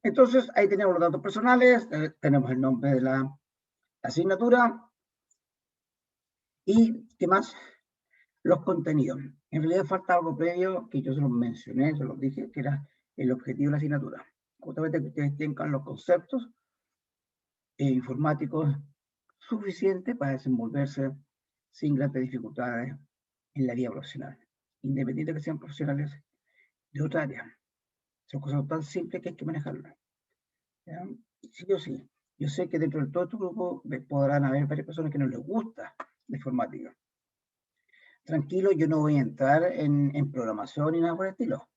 Entonces, ahí tenemos los datos personales, tenemos el nombre de la asignatura y, ¿qué más? Los contenidos. En realidad falta algo previo que yo se los mencioné, se los dije, que era el objetivo de la asignatura. Justamente que ustedes tengan los conceptos informáticos suficientes para desenvolverse sin grandes dificultades en la vida profesional, independiente de que sean profesionales de otra área. Son cosas tan simples que hay que manejarlas. ¿Ya? Sí o sí. Yo sé que dentro de todo tu grupo podrán haber varias personas que no les gusta la informática. Tranquilo, yo no voy a entrar en programación ni nada por el estilo.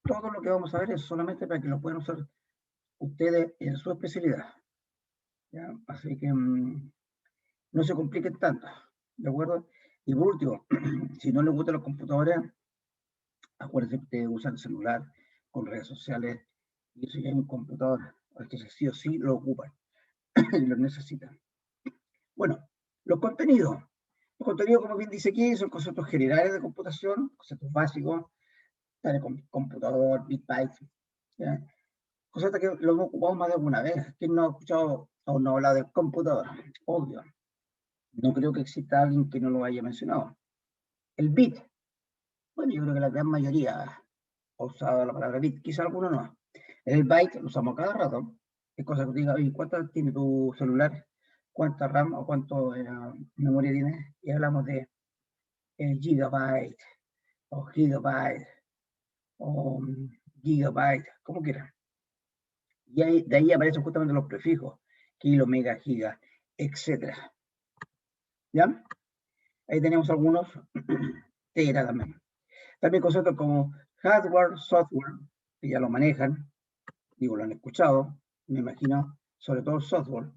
Todo lo que vamos a ver es solamente para que lo puedan usar ustedes en su especialidad. ¿Ya? Así que no se compliquen tanto, ¿de acuerdo? Y por último, si no les gustan los computadores, acuérdense que ustedes usan el celular con redes sociales y eso ya es un computador, entonces sí o sí lo ocupan y lo necesitan. Bueno, los contenidos. Los contenidos, como bien dice aquí, son conceptos generales de computación, conceptos básicos, tal como computador, bit byte, ¿ya? Conceptos que lo hemos ocupado más de alguna vez. ¿Quién no ha escuchado o no ha hablado del computador? Obvio. No creo que exista alguien que no lo haya mencionado. El bit. Bueno, yo creo que la gran mayoría ha usado la palabra bit, quizá alguno no. El byte lo usamos cada rato. Es cosa que diga, oye, ¿cuánto tiene tu celular? ¿Cuánta RAM o cuánto memoria tiene? Y hablamos de gigabyte o gigabyte o gigabyte, como quieran. Y ahí, de ahí aparecen justamente los prefijos, kilo, mega, giga, etc. ¿Ya? Ahí tenemos algunos tera también. También conceptos como hardware, software, que ya lo manejan, digo, lo han escuchado, me imagino, sobre todo el software.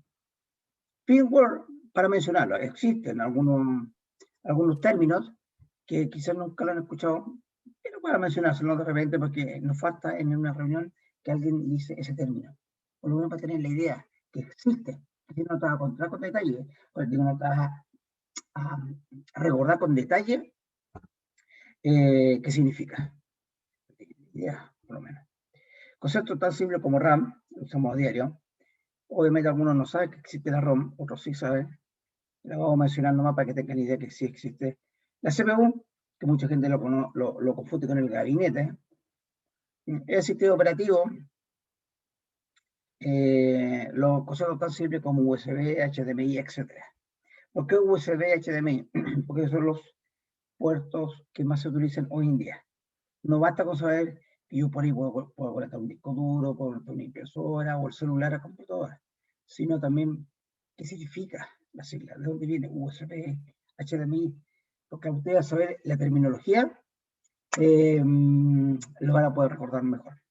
Firmware, para mencionarlo, existen algunos términos que quizás nunca lo han escuchado, pero para mencionárselo de repente porque nos falta en una reunión que alguien dice ese término. Por lo menos para tener la idea que existe. Así no te vas a contar con detalle, pues digo, no te vas a recordar con detalle qué significa. Idea, por lo menos. Conceptos tan simples como RAM, lo usamos a diario. Obviamente algunos no saben que existe la ROM, otros sí saben. La vamos a mencionar nomás para que tengan idea que sí existe. La CPU, que mucha gente lo confunde con el gabinete, el sistema operativo, los conceptos tan simples como USB, HDMI, etc. ¿Por qué USB, HDMI? Porque son los puertos que más se utilizan hoy en día. No basta con saber que yo por ahí puedo conectar un disco duro, puedo conectar una impresora o el celular a computadora, sino también qué significa la sigla, de dónde viene USB, HDMI, porque a ustedes saber la terminología lo van a poder recordar mejor.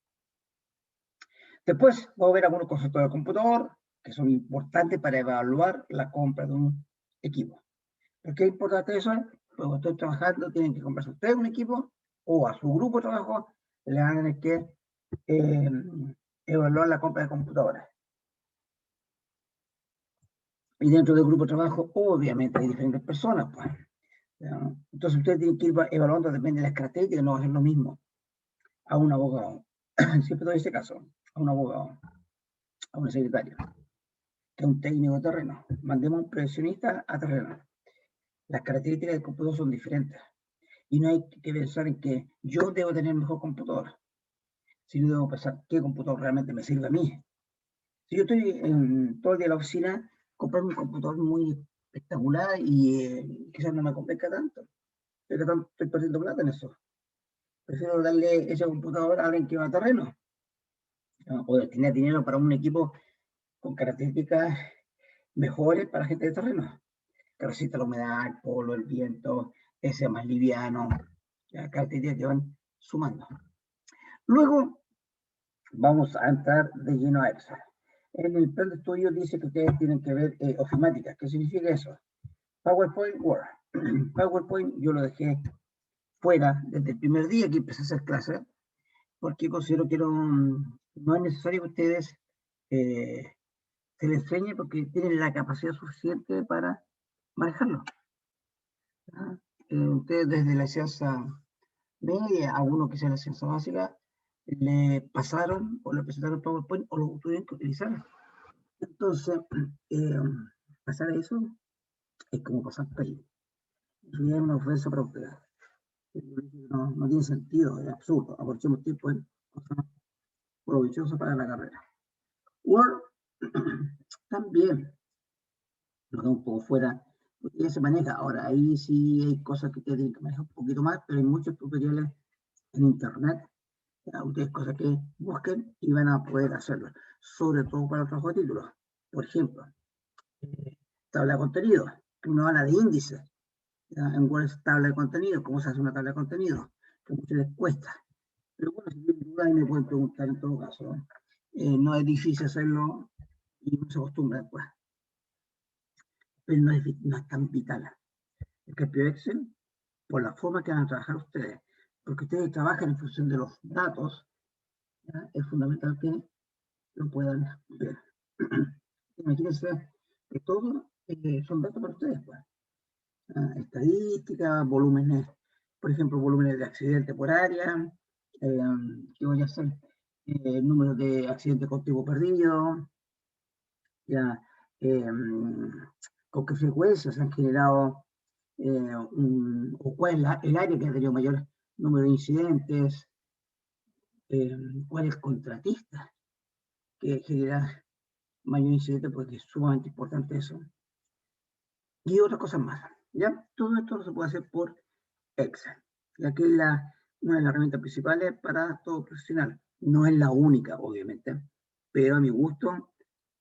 Después vamos a ver algunos conceptos del computador que son importantes para evaluar la compra de un equipo. ¿Por qué es importante eso? Porque cuando estoy trabajando tienen que comprarse ustedes un equipo o a su grupo de trabajo le van a tener que evaluar la compra de computadoras. Y dentro del grupo de trabajo, obviamente, hay diferentes personas. Pues, ¿ya? Entonces, ustedes tienen que ir evaluando, depende de las características, no va a ser lo mismo a un abogado. Siempre doy ese caso, a un abogado, a un secretario, que a un técnico de terreno. Mandemos a un profesionista a terreno. Las características del computador son diferentes. Y no hay que pensar en que yo debo tener el mejor computador, sino debo pensar qué computador realmente me sirve a mí. Si yo estoy todo el día en la oficina, comprarme un computador muy espectacular y quizás no me convenga tanto. Estoy perdiendo plata en eso. Prefiero darle ese computador a alguien que va a terreno, ¿no? O destinar dinero para un equipo con características mejores para gente de terreno. Que resista la humedad, el polvo, el viento, que sea más liviano, características que van sumando. Luego vamos a entrar de lleno a Excel. En el plan de estudio dice que ustedes tienen que ver ofimática. ¿Qué significa eso? PowerPoint, Word. PowerPoint yo lo dejé fuera desde el primer día que empecé a hacer clases, porque considero que no es necesario que ustedes se les enseñe porque tienen la capacidad suficiente para manejarlo. Ustedes desde la ciencia media, algunos que sea la ciencia básica, le pasaron o le presentaron PowerPoint o lo tuvieron que utilizar. Entonces, pasar a eso es como pasar película. Es una ofensa para ustedes. No tiene sentido, es absurdo. Aprovechemos tiempo en cosas provechosas para la carrera. Word también lo da un poco fuera, porque ya se maneja. Ahora, ahí sí hay cosas que tienen que manejar un poquito más, pero hay muchos tutoriales en internet. Ustedes cosas que busquen y van a poder hacerlo, sobre todo para el trabajo de títulos. Por ejemplo, tabla de contenido, que uno habla de índices. En Word es tabla de contenido, cómo se hace una tabla de contenido, que a muchos les cuesta. Pero bueno, si tienen dudas, me pueden preguntar en todo caso. No es difícil hacerlo y uno se acostumbra después. Pero no es tan vital. El cambio Excel, por la forma que van a trabajar ustedes, porque ustedes trabajan en función de los datos, ¿ya? Es fundamental que lo puedan ver. Imagínense que todo son datos para ustedes, pues. Estadísticas, volúmenes, por ejemplo, volúmenes de accidentes por área, ¿qué voy a hacer? Número de accidentes con tiempo perdido, ya, con qué frecuencia se han generado, o cuál es el área que ha tenido mayor número de incidentes, cuál es el contratista que genera mayor incidente, porque es sumamente importante eso. Y otras cosas más, ¿ya? Todo esto se puede hacer por Excel, ya que es una de las herramientas principales para todo profesional. No es la única, obviamente, pero a mi gusto,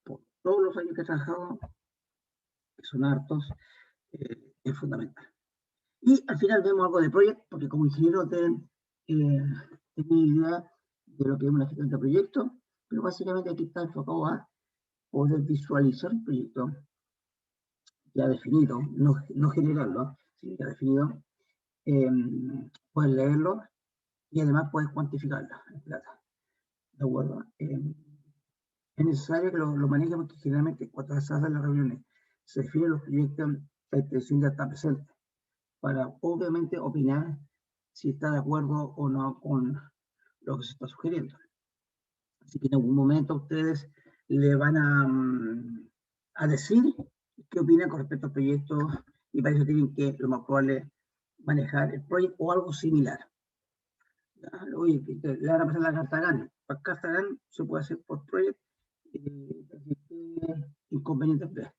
por todos los años que he trabajado, que son hartos, es fundamental. Y al final vemos algo de proyecto, porque como ingeniero tengo idea de lo que es una gestión de proyecto, pero básicamente aquí está enfocado a poder visualizar el proyecto ya definido, no generarlo, sino ya definido, puedes leerlo y además puedes cuantificarlo en plata. ¿De acuerdo? Es necesario que lo maneje porque generalmente cuando se hacen las reuniones se definen los proyectos, la intención ya está presente para obviamente opinar si está de acuerdo o no con lo que se está sugiriendo. Así que en algún momento ustedes le van a decir qué opinan con respecto al proyecto y para eso tienen que, lo más probable, manejar el proyecto o algo similar. Oye, le van a pasar la carta GAN. Para carta GAN se puede hacer por proyecto. Inconvenientes ves.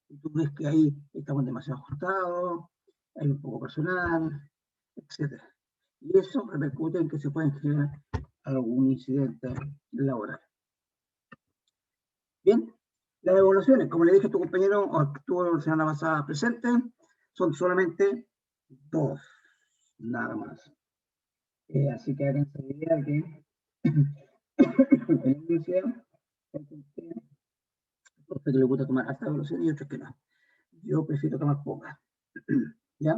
Y tú ves que ahí estamos demasiado ajustados, hay un poco personal, etc. Y eso repercute en que se pueden generar algún incidente laboral. Bien, las evaluaciones, como le dije a tu compañero, o estuvo la semana pasada presente, son solamente 2, nada más. Así que háganse la idea que en la universidad hay gente que le gusta tomar alta evaluación y otros que no. Yo prefiero tomar pocas. ¿Ya?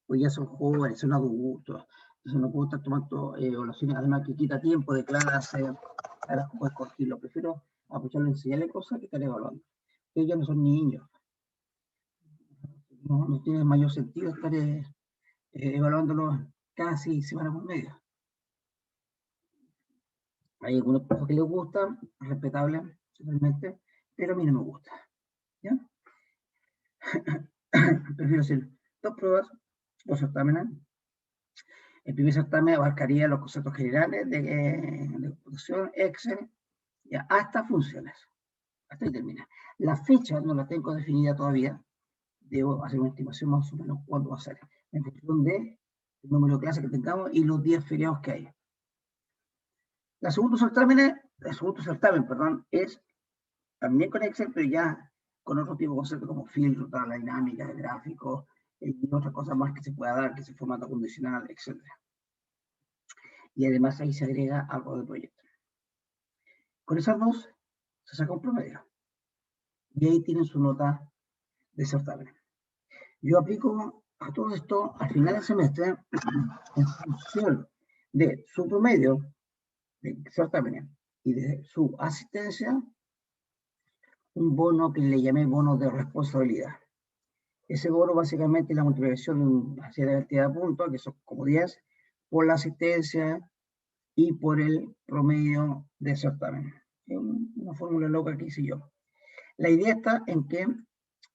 Pues ya son jóvenes, son adultos, entonces no puedo estar tomando evaluaciones, además que quita tiempo de clase, ahora puedes corregirlo, prefiero aprovecharlo en enseñarle cosas que estar evaluando. Ellos ya no son niños, no tiene mayor sentido estar evaluándolos casi semana por medio. Hay algunos cosas que les gustan, respetables, realmente, pero a mí no me gusta. ¿Ya? Prefiero hacer 2 pruebas, 2 certámenes. El primer certamen abarcaría los conceptos generales de computación, Excel, ya, hasta funciones. Hasta ahí termina. La fecha no la tengo definida todavía. Debo hacer una estimación más o menos cuándo va a ser, en función del número de clases que tengamos y los días feriados que hay. El segundo certamen, perdón, es también con Excel, pero ya con otro tipo de conceptos como filtro, tabla dinámica, gráficos y otras cosas más que se pueda dar, que es el formato condicional, etc. Y además ahí se agrega algo de proyecto. Con esas dos se saca un promedio. Y ahí tienen su nota de certamen. Yo aplico a todo esto al final del semestre en función de su promedio de certámenes y de su asistencia, un bono que le llamé bono de responsabilidad. Ese bono básicamente es la multiplicación de una cierta cantidad de puntos, que son como 10, por la asistencia y por el promedio de certamen. Es una fórmula loca que hice yo. La idea está en que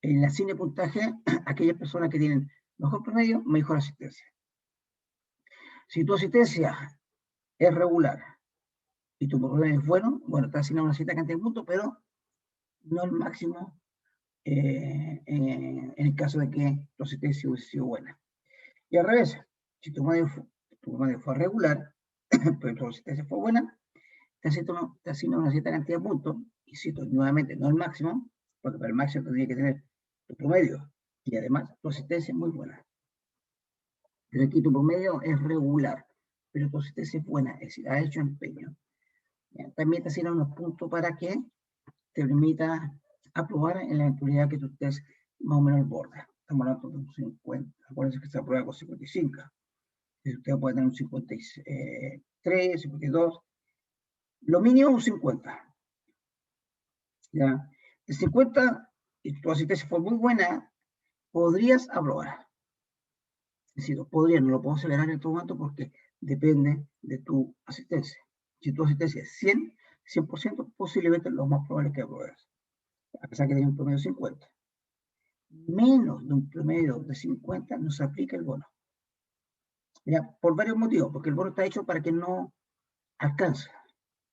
en la cine puntaje, aquellas personas que tienen mejor promedio, mejor asistencia. Si tu asistencia es regular y tu promedio es bueno, bueno, te asignan una cierta cantidad de puntos, pero no el máximo en el caso de que tu asistencia hubiese sido buena. Y al revés, si tu promedio fue regular, pero tu asistencia fue buena, te asigna una cierta cantidad de puntos, y si nuevamente no el máximo, porque para el máximo tendría que tener tu promedio y además tu asistencia es muy buena. Pero aquí tu promedio es regular, pero tu asistencia es buena, es decir, ha hecho empeño. También te asignan unos puntos para que te permita aprobar en la eventualidad que tú estés más o menos al borde. Estamos hablando de un 50. Acuérdense que se aprueba con 55. Si usted puede tener un 53, 52. Lo mínimo un 50. ¿Ya? El 50, y tu asistencia fue muy buena, podrías aprobar. Es decir, podría, no lo puedo acelerar en este momento porque depende de tu asistencia. Si tu asistencia es 100%, posiblemente lo más probable es que apruebes, a pesar que tiene un promedio de 50. Menos de un promedio de 50 no se aplica el bono. ¿Ya? Por varios motivos, porque el bono está hecho para que no alcance.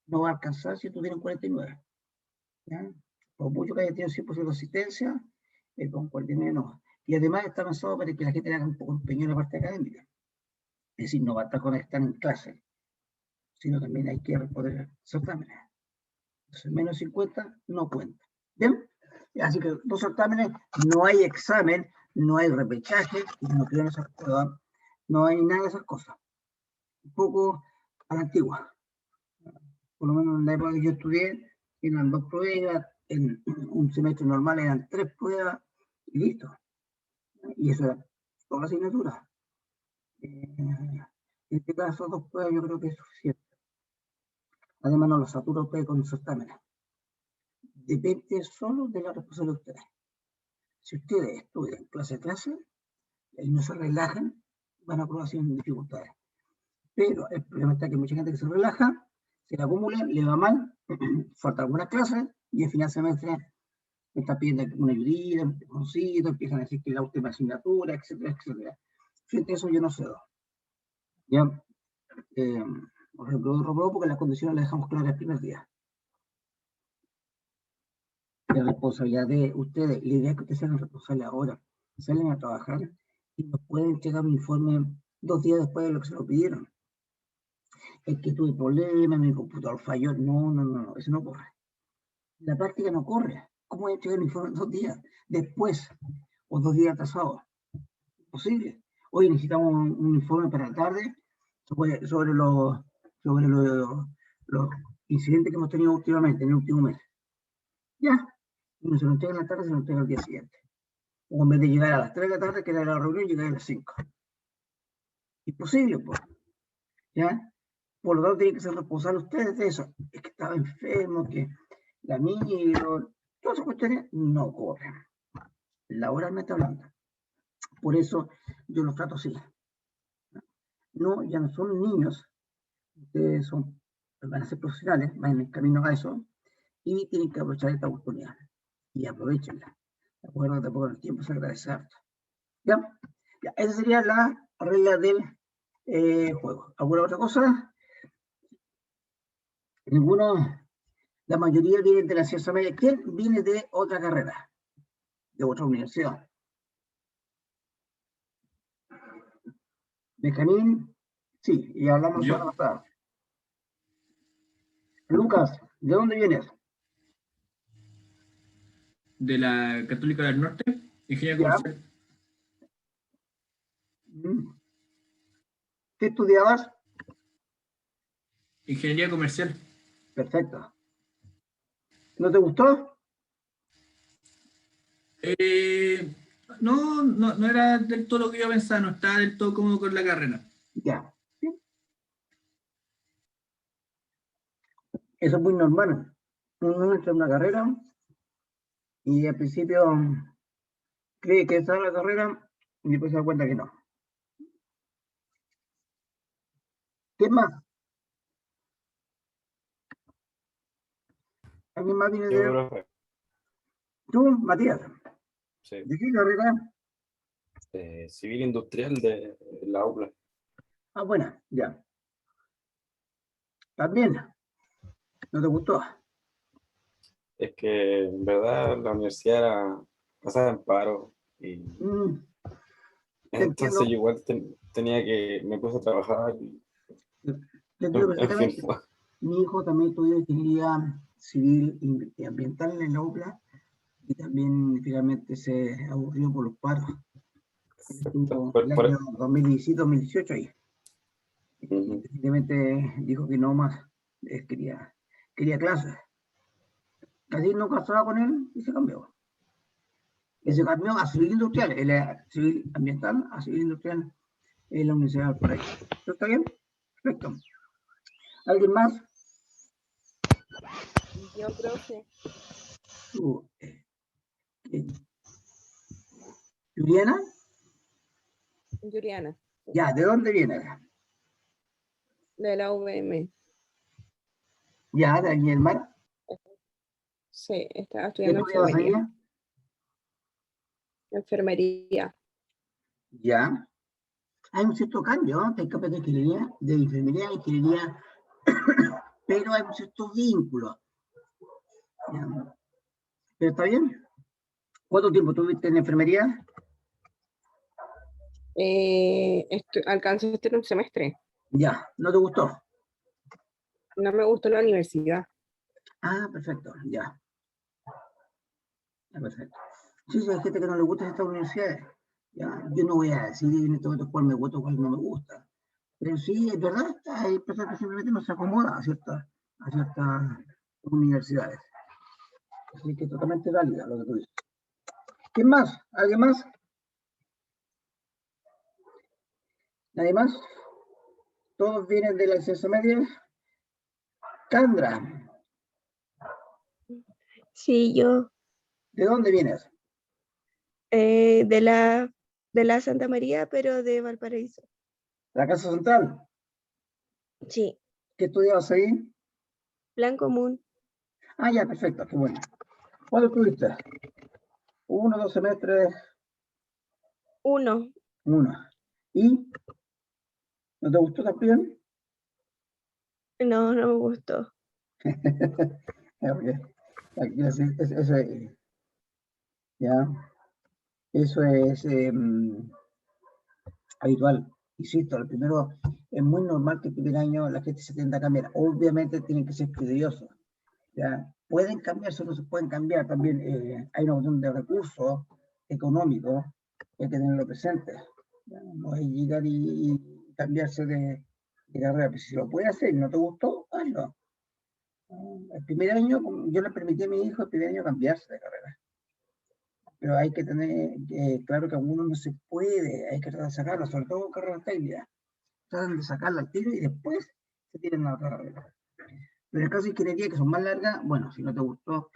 No va a alcanzar si tú tienes 49. ¿Ya? Por mucho que haya tenido 100% de asistencia, con 49 no. Y además está pensado para que la gente haga un poco empeño en la parte académica. Es decir, no basta con estar en clase, sino también hay que responder certámenes. Entonces, menos 50 no cuenta. ¿Bien? Así que dos certámenes, no hay examen, no hay repechaje, no creo en esas cosas, no hay nada de esas cosas. Un poco a la antigua. Por lo menos en la época que yo estudié, eran 2 pruebas, en un semestre normal eran 3 pruebas, y listo. Y eso era toda la asignatura. En este caso, 2 pruebas yo creo que es suficiente. Además, no lo satura usted con certámenes. Depende solo de la responsabilidad de ustedes. Si ustedes estudian clase a clase y no se relajan, van a probar sin dificultades. Pero el problema está que mucha gente que se relaja, se le acumula, le va mal, falta algunas clases y al final de semestre me está pidiendo una ayudita, un empujoncito, empiezan a decir que la última asignatura, etcétera, etcétera. Frente a eso yo no cedo. ¿Ya? Por ejemplo, reprobó porque las condiciones las dejamos claras el primer día. La responsabilidad de ustedes, la idea es que ustedes sean responsables ahora, salen a trabajar y nos pueden entregar un informe 2 días después de lo que se lo pidieron. Es que tuve problemas, mi computador falló. No, eso no corre. La práctica no corre. ¿Cómo voy a entregar un informe 2 días después o 2 días atrasados? Imposible. Hoy necesitamos un informe para la tarde sobre los incidentes que hemos tenido últimamente, en el último mes. Ya, y no se lo entrega en la tarde, se lo entrega el día siguiente. O en vez de llegar a las 3 de la tarde, que era la reunión, llegar a las 5. Imposible, pues. ¿Ya? Por lo tanto, tienen que ser responsables ustedes de eso. Es que estaba enfermo, que la miro, todas esas cuestiones no corren. Laboralmente hablando. Por eso yo los trato así. No, ya no son niños, ustedes van a ser profesionales, van en el camino a eso, y tienen que aprovechar esta oportunidad. Y aprovechenla. ¿De acuerdo? Tampoco el tiempo se agradece harto. ¿Ya? Ya, esa sería la regla del juego. ¿Alguna otra cosa? Ninguno. La mayoría vienen de la ciencia media. ¿Quién viene de otra carrera? De otra universidad. Benjamín, sí, y hablamos Yo, ahora pasada. Lucas, ¿de dónde vienes? de la Católica del Norte, ingeniería Ya. comercial. ¿Qué estudiabas? Ingeniería comercial. Perfecto. ¿No te gustó? Eh, no era del todo lo que yo pensaba, no estaba del todo cómodo con la carrera. Ya. Sí. Eso es muy normal. Uno entra en una carrera y al principio cree que esa es la carrera y después se da cuenta que no. ¿Qué más? ¿Alguien más viene Yo, de...? profe. ¿Tú, Matías? Sí. ¿De qué carrera? Civil industrial de la UPLA. Ah, buena, ya. ¿También? ¿No te gustó? Es que en verdad la universidad era pasaba en paro y Mm, te entonces entiendo, yo igual tenía que, me puse a trabajar y te entiendo en fin. perfectamente. Mi hijo también estudió ingeniería civil y ambiental en la UPLA y también finalmente se aburrió por los paros. Él estuvo el año 2017-2018 ahí. Y Ujú. definitivamente dijo que no más, quería clases. Casi no casaba con él y se cambió. Y se cambió a civil industrial, él era civil ambiental, a civil industrial en la Universidad de Valparaíso. ¿Está bien? Perfecto. ¿Alguien más? Yo, profe, Tú, ¿Juliana? Juliana, Ya, ¿de dónde vienes? de la UVM. Ya, de Añelmar. Sí, estaba ¿Qué estudiando estudiabas ahí? enfermería. Enfermería. Ya. Hay un cierto cambio, ¿no? Hay cambios de ingeniería, de enfermería a ingeniería, pero hay un cierto vínculo. Ya. ¿Pero está bien? ¿Cuánto tiempo tuviste en enfermería? Alcancé a estar un semestre. Ya, ¿no te gustó? No me gustó la universidad. Ah, perfecto, ya. Ya, perfecto. Sí, sí, hay gente que no le gusta estas universidades. Ya, yo no voy a decir en este momento cuál me gusta o cuál no me gusta. Pero sí, es verdad, hay personas que simplemente no se acomodan a ciertas universidades. Así que totalmente válida lo que tú dices. ¿Quién más? ¿Alguien más? ¿Nadie más? ¿Todos vienen de la licencia media? Candra, Sí, yo, ¿de dónde vienes? de la Santa María, pero de Valparaíso. ¿La Casa Central? Sí, ¿Qué estudiabas ahí? plan común, Ah, ya, perfecto, qué bueno. ¿Cuándo estuviste? Uno, 2 semestres, uno. uno. ¿Y no te gustó también? No, no me gustó. Okay. Aquí, ya, eso es habitual. Insisto, el primero es muy normal que el primer año la gente se tienda a cambiar. Obviamente tienen que ser criteriosos. ¿Ya? Pueden cambiarse o no se pueden cambiar. También hay una cuestión de recursos económicos que hay que tenerlo presente. ¿Ya? No es llegar y cambiarse de carrera. Pero si lo puedes hacer y no te gustó, hazlo. El primer año, yo le permití a mi hijo el primer año cambiarse de carrera. Pero hay que tener claro que a uno no se puede, hay que tratar de sacarlo, sobre todo en carreras técnicas. Tratan de sacarla al tiro y después se tiran a la otra carrera. Pero en el caso de ingeniería, que son más largas, bueno, si no te gustó,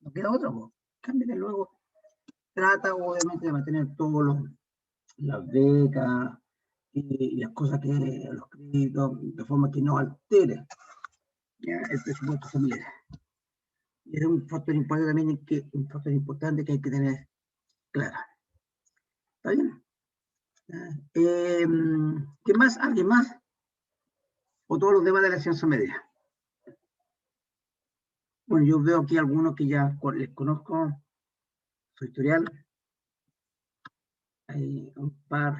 no queda otra, pues. Cámbiate luego. Trata, obviamente, de mantener todas las becas y las cosas que, los créditos, de forma que no altere, ¿ya?, el presupuesto familiar. Y es un factor importante también, que hay que tener claro. ¿Está bien? ¿Qué más? ¿Alguien más? ¿O todos los demás de la ciencia media? Bueno, yo veo aquí algunos que ya les conozco su historial. Hay un par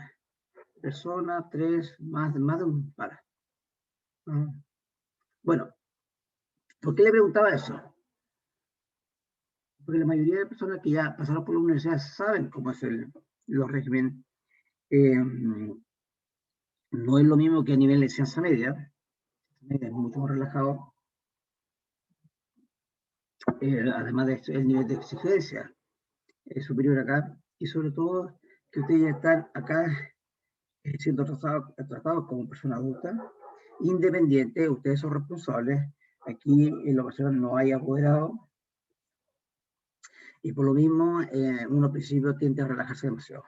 de personas, tres, más de un par. Bueno, ¿por qué le preguntaba eso? Porque la mayoría de personas que ya pasaron por la universidad saben cómo es los régimen. No es lo mismo que a nivel de ciencia media. Es mucho más relajado. Además de esto, el nivel de exigencia es superior acá. Y sobre todo que ustedes ya están acá siendo tratados como personas adultas, independientes, ustedes son responsables. Aquí en la ocasión no hay apoderado y por lo mismo uno al principio tiende a relajarse demasiado.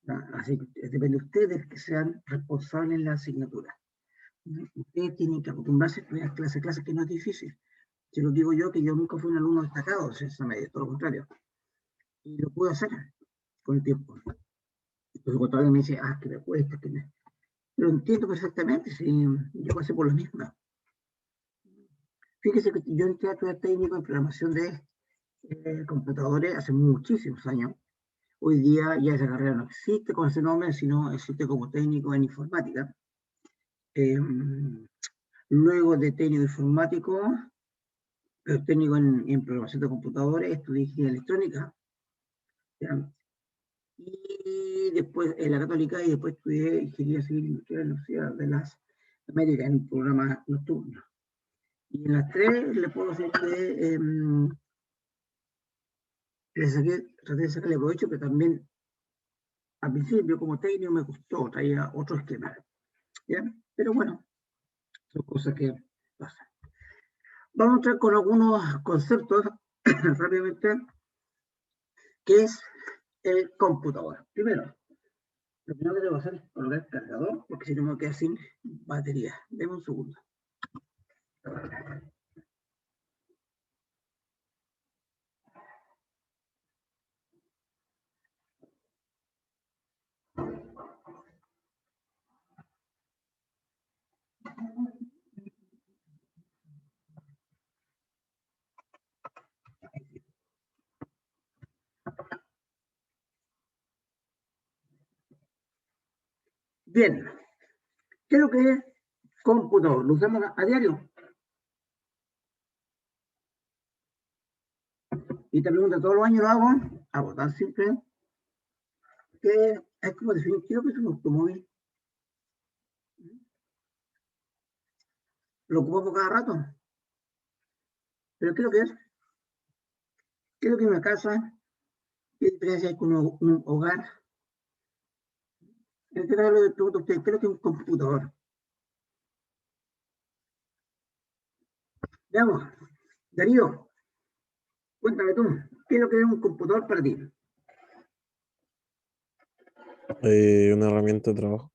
¿No? Así que depende de ustedes que sean responsables en la asignatura. Ustedes tienen que acostumbrarse a estudiar clase, que no es difícil. Se lo digo yo, que yo nunca fui un alumno destacado de ciencia media, todo lo contrario. Y lo pude hacer con el tiempo. Entonces, todavía me dice, que me cuesta, que me... Lo entiendo perfectamente, sí, yo pasé por lo mismo. Fíjese que yo entré a estudiar técnico en programación de computadores hace muchísimos años. Hoy día ya esa carrera no existe con ese nombre, sino existe como técnico en informática. Luego de técnico informático, técnico en programación de computadores, estudié ingeniería electrónica. ¿Ya? Y después en la Católica, y después estudié ingeniería civil industrial en la Universidad de las Américas en un programa nocturno. Y en las tres le puedo decir que traté de sacarle provecho, pero también al principio como técnico me gustó, traía otro esquema. ¿Ya? Pero bueno, son cosas que pasan. Vamos a entrar con algunos conceptos rápidamente, que es el computador. Primero, lo primero que tengo que hacer es colocar el cargador, porque si no me queda sin batería. Deme un segundo. Bien, ¿qué es lo que es computador? ¿Lo usamos a diario? Y te pregunto, ¿todos los años lo hago tan simple que es como definir qué es lo que es un automóvil. Lo ocupo por cada rato. ¿Pero qué es lo que es? ¿Qué es lo que es una casa? ¿Qué diferencia hay con un hogar? En este caso le pregunto a ustedes, ¿qué es lo que es un computador? Veamos, Darío, cuéntame tú, ¿qué es lo que es un computador para ti? Una herramienta de trabajo.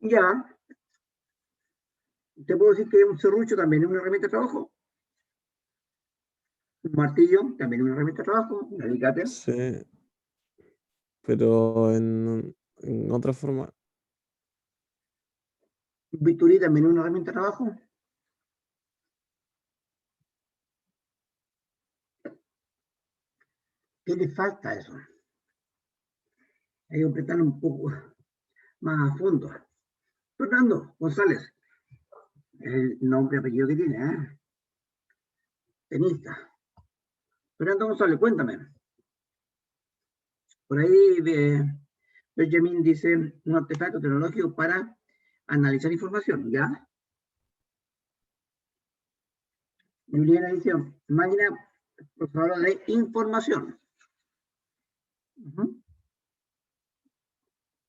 Ya, te puedo decir que un serrucho también es una herramienta de trabajo. Un martillo también es una herramienta de trabajo. Un alicate. Sí, pero en otra forma. Un bisturí también es una herramienta de trabajo. ¿Qué le falta a eso? Hay que apretar un poco más a fondo. Fernando González, el nombre y apellido que tiene, ¿eh? Tenista. Fernando González, cuéntame. Por ahí Benjamin dice un artefacto tecnológico para analizar información, ¿ya? Juliana dice máquina procesadora de información.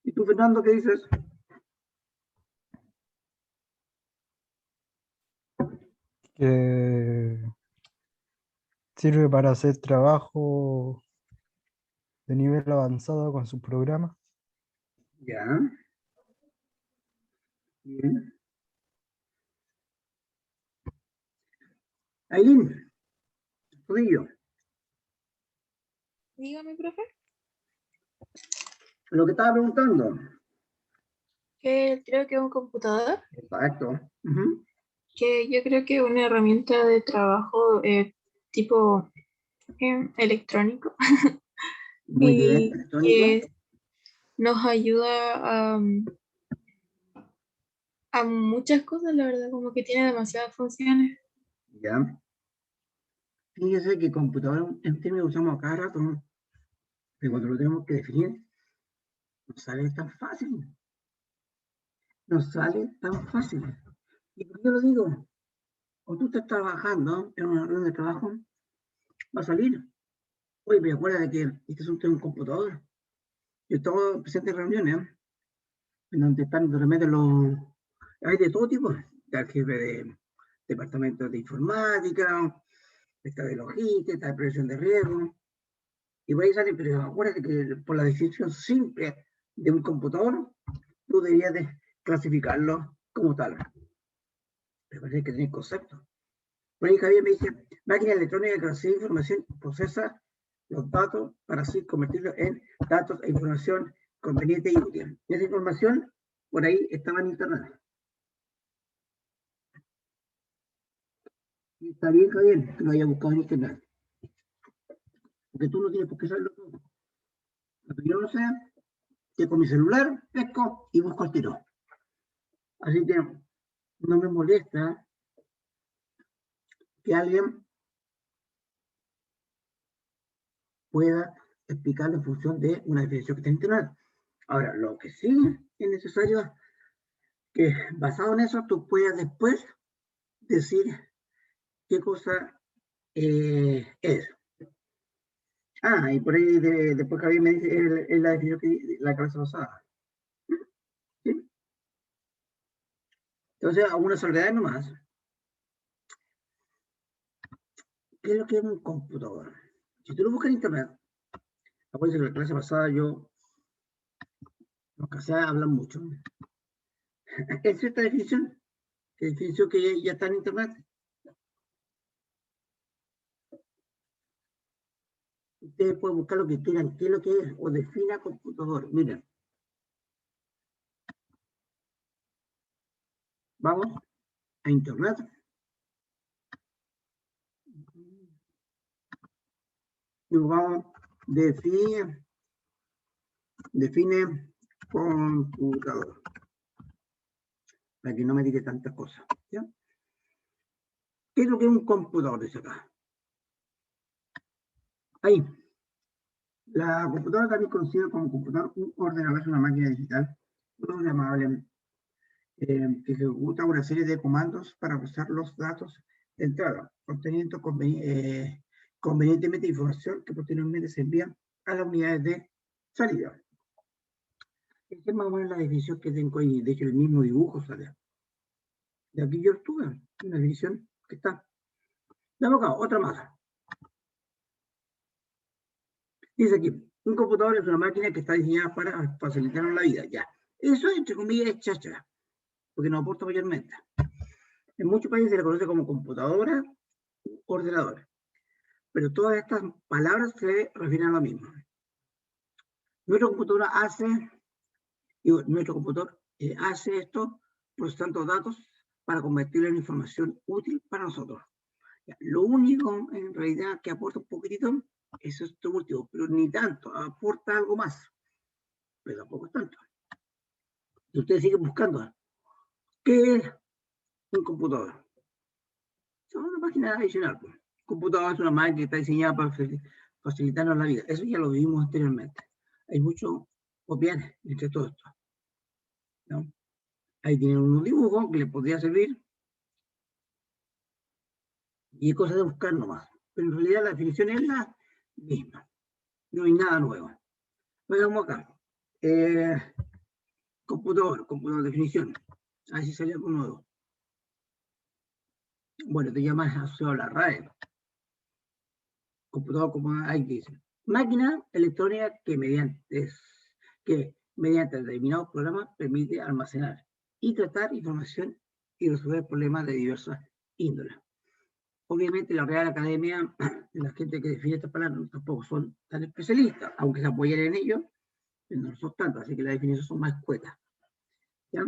¿Y tú, Fernando, qué dices? Que sirve para hacer trabajo de nivel avanzado con su programa. Ya. Bien. Aileen, Rodillo, Dígame, profe. lo que estaba preguntando. Creo que es un computador, Exacto. que yo creo que es una herramienta de trabajo tipo electrónico Muy bien, y electrónico. que nos ayuda a muchas cosas, la verdad, como que tiene demasiadas funciones. Ya. Fíjese que computador es un término que usamos a cada rato, ¿no? Pero cuando lo tenemos que definir, no sale tan fácil. No sale tan fácil. ¿Y por qué lo digo? Cuando tú estás trabajando en una reunión de trabajo, va a salir. Oye, me acuerdo de que este asunto es un computador. Yo estaba presente en reuniones, en donde están de repente los... Hay de todo tipo. Está el jefe de departamento de informática, está de logística, está de prevención de riesgo. Y por ahí sale, pero acuérdate que por la definición simple de un computador, tú deberías de clasificarlo como tal. Pero parece que tiene concepto. Por ahí Javier me dice, máquina electrónica que recibe información y procesa los datos para así convertirlos en datos e información conveniente y útil. Esa información por ahí estaba en internet. Y está bien, Javier, que lo haya buscado en internet. Porque tú no tienes por qué saberlo todo. Lo que yo no sé, que con mi celular pesco y busco el tiro. Así que no me molesta que alguien pueda explicarlo en función de una definición que está en internet. Ahora, lo que sí es necesario es que basado en eso tú puedas después decir qué cosa es. Ah, y por ahí después que alguien me dice es la definición que la clase pasada. ¿Sí? Entonces, algunas salvedades nomás. ¿Qué es lo que es un computador? Si tú lo buscas en internet, acuérdense que la clase pasada yo, los que se hablan mucho. Es esta definición que ya está en internet. Ustedes pueden buscar lo que quieran, qué es lo que es, o defina computador. Miren. Vamos a internet. Y vamos, define computador. Para que no me diga tantas cosas. ¿Ya? ¿Qué es lo que es un computador? Dice acá. Ahí. La computadora también conocida como computador, un ordenador es una máquina digital programable que ejecuta una serie de comandos para procesar los datos de entrada, obteniendo convenientemente información que posteriormente se envía a las unidades de salida. Esta es más o menos la definición que tengo ahí. De hecho, el mismo dibujo sale. De aquí yo estuve, una definición que está. Damos acá, otra más. Dice aquí, un computador es una máquina que está diseñada para facilitarnos la vida. Ya. Eso, entre comillas, es cháchara, porque no aporta mayormente. En muchos países se le conoce como computadora, ordenador. Pero todas estas palabras se refieren a lo mismo. Nuestra computadora nuestro computador hace esto procesando datos para convertirlo en información útil para nosotros. Ya, lo único en realidad que aporta un poquitito es esto último, pero ni tanto, aporta algo más, pero tampoco es tanto. Y ustedes siguen buscando, ¿qué es un computador? Es una máquina adicional. Pues. Un computador es una máquina que está diseñada para facilitarnos la vida. Eso ya lo vimos anteriormente. Hay mucho copiar entre todo esto. ¿No? Ahí tienen un dibujo que les podría servir. Y es cosa de buscar nomás. Pero en realidad la definición es la misma. No hay nada nuevo. Veamos acá. Computador, definición. A ver si sale algo nuevo. Bueno, te llamas asociado a la RAE. Computador, como hay que decir. Máquina electrónica que mediante determinados programas permite almacenar y tratar información y resolver problemas de diversas índoles. Obviamente la Real Academia, la gente que define estas palabras tampoco son tan especialistas, aunque se apoyan en ello, pero no son tantos, así que las definiciones son más escuetas. ¿Ya?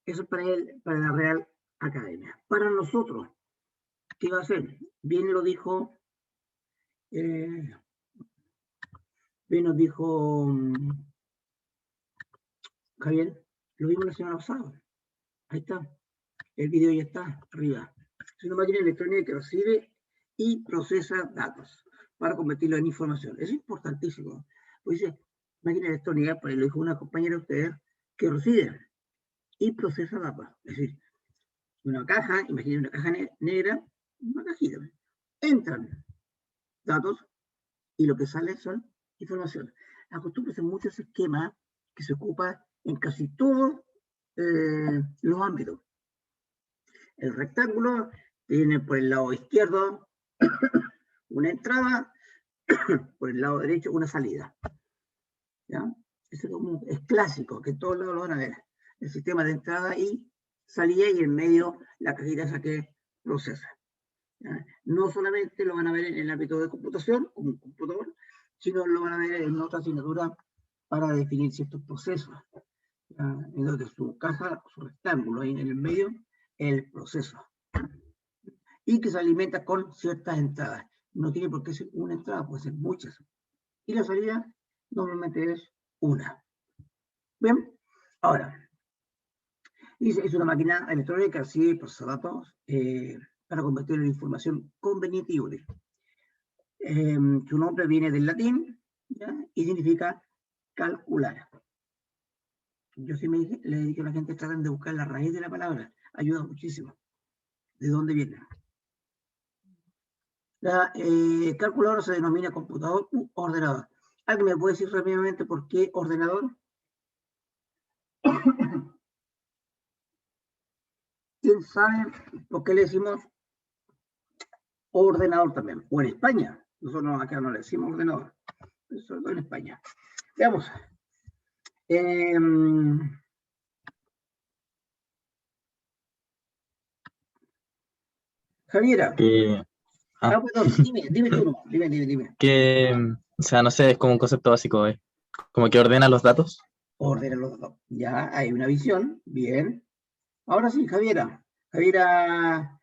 Eso es para la Real Academia. Para nosotros, ¿qué va a ser? Bien lo dijo, bien nos dijo Javier, lo vimos la semana pasada. Ahí está. El video ya está arriba. Es una máquina electrónica que recibe y procesa datos para convertirlo en información. Es importantísimo. Pues dice, máquina electrónica, pues lo dijo una compañera de ustedes, que recibe y procesa datos. Es decir, una caja, imaginen una caja negra, una cajita. Entran datos y lo que sale son información. Acostúmbrese mucho ese esquema que se ocupa en casi todos los ámbitos. El rectángulo tiene por el lado izquierdo una entrada, por el lado derecho una salida. ¿Ya? Eso es clásico, que todos lados lo van a ver. el sistema de entrada y salida, y en medio la cajita esa que procesa. ¿Ya? No solamente lo van a ver en el ámbito de computación, como un computador, sino lo van a ver en otra asignatura para definir ciertos procesos. ¿Ya? En donde su caja, su rectángulo ahí en el medio, el proceso. Y que se alimenta con ciertas entradas. No tiene por qué ser una entrada, puede ser muchas. Y la salida normalmente es una. Bien, ahora, dice, es una máquina electrónica, sí, procesa datos, para convertirlo en información conveniente y útil. Su nombre viene del latín, ¿ya? Y significa calcular. Yo sí le he dicho a la gente, traten de buscar la raíz de la palabra, ayuda muchísimo. ¿De dónde viene? La calculadora se denomina computador u ordenador. ¿Alguien me puede decir rápidamente por qué ordenador? ¿Quién sabe por qué le decimos ordenador también? O en España. Nosotros acá no le decimos ordenador. Sobre todo en España. Veamos. Javiera. Perdón, dime tú, dime. Que, o sea, no sé, es como un concepto básico, como que ordena los datos. Ordena los datos. Ya hay una visión. Bien. Ahora sí, Javiera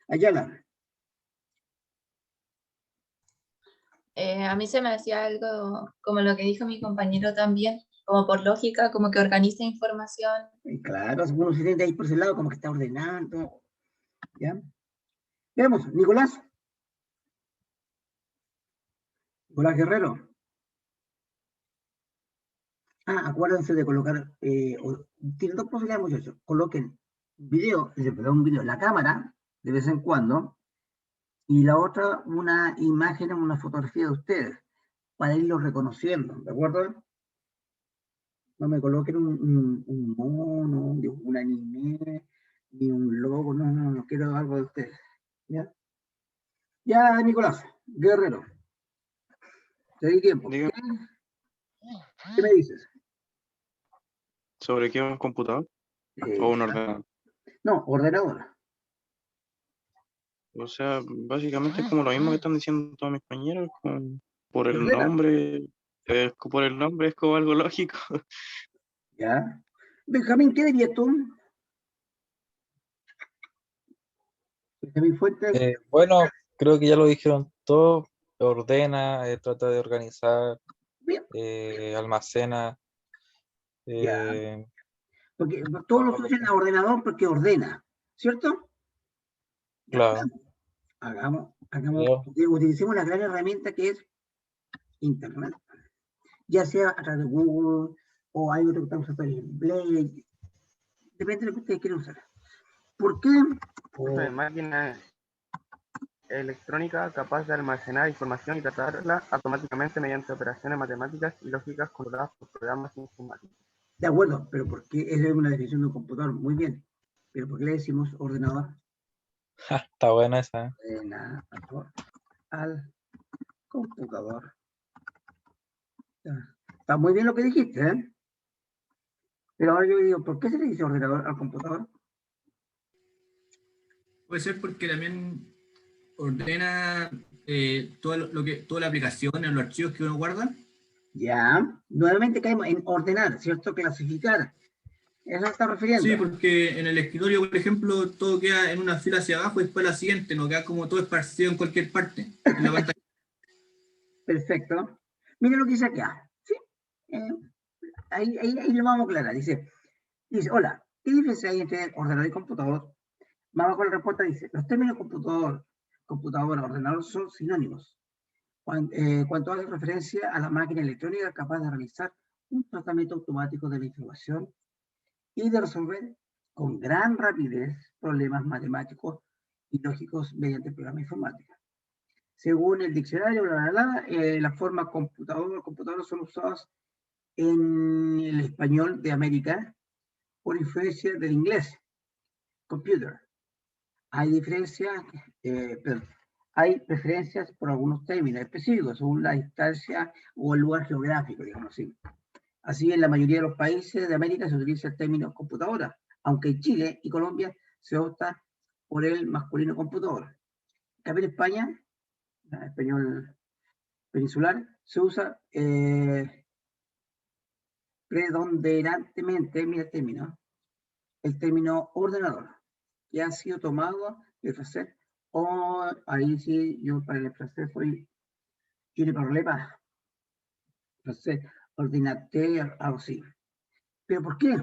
Ayala. A mí se me hacía algo como lo que dijo mi compañero también, como por lógica, como que organiza información. Claro, uno se siente ahí por ese lado, como que está ordenando. ¿Ya? Veamos, Nicolás Guerrero. Acuérdense de colocar, tienen dos posibilidades, muchachos. Coloquen un video en la cámara, de vez en cuando, y la otra, una imagen, una fotografía de ustedes, para irlo reconociendo, ¿de acuerdo? No me coloquen un mono, un anime, ni un logo, no quiero algo de ustedes. ¿Ya? Ya, Nicolás Guerrero. Te di tiempo. Diga. ¿Qué me dices? ¿Sobre qué? ¿Un computador? ¿O un ordenador? No, ordenador. O sea, básicamente es como lo mismo que están diciendo todos mis compañeros, por el nombre es como algo lógico. Ya. Benjamín, ¿qué dirías tú? Benjamín Fuentes. Bueno, creo que ya lo dijeron todo. Ordena, trata de organizar, almacena. Porque todos los usan el ordenador porque ordena, ¿cierto? Claro. Hagamos, utilicemos la gran herramienta que es Internet. Ya sea a través de Google o hay otro que estamos usando en Blade. Depende de lo que ustedes quieran usar. ¿Por qué? Máquina electrónica capaz de almacenar información y tratarla automáticamente mediante operaciones matemáticas y lógicas controladas por programas informáticos. De acuerdo, pero ¿por qué? Esa es una definición de un computador, muy bien. ¿Pero por qué le decimos ordenador? Está buena esa. Ordenador al computador. Está muy bien lo que dijiste, ¿eh? Pero ahora yo digo, ¿por qué se le dice ordenador al computador? Puede ser porque también ordena toda la aplicación en los archivos que uno guarda. Ya, nuevamente caemos en ordenar, ¿cierto? Clasificar. ¿Eso se está refiriendo? Sí, porque en el escritorio, por ejemplo, todo queda en una fila hacia abajo y después la siguiente, no queda como todo esparcido en cualquier parte, en la pantalla. Perfecto. Mira lo que dice acá. ¿Sí? Ahí lo vamos a aclarar. Dice, hola, ¿qué diferencia hay entre ordenador y computador? Más abajo la respuesta dice, los términos computadora, ordenador son sinónimos. Cuando hace referencia a la máquina electrónica capaz de realizar un tratamiento automático de la información y de resolver con gran rapidez problemas matemáticos y lógicos mediante programas informáticos. Según el diccionario, la forma computador son usadas en el español de América por influencia del inglés, computer. Hay preferencias por algunos términos específicos, según la distancia o el lugar geográfico, digamos así. Así, en la mayoría de los países de América se utiliza el término computadora, aunque en Chile y Colombia se opta por el masculino computador. También en España, en español peninsular, se usa predominantemente, mira el término ordenador, que ha sido tomado del francés, o ahí sí, yo para el francés soy, je ne parle pas, francés, ordinateur, algo así. ¿Pero por qué?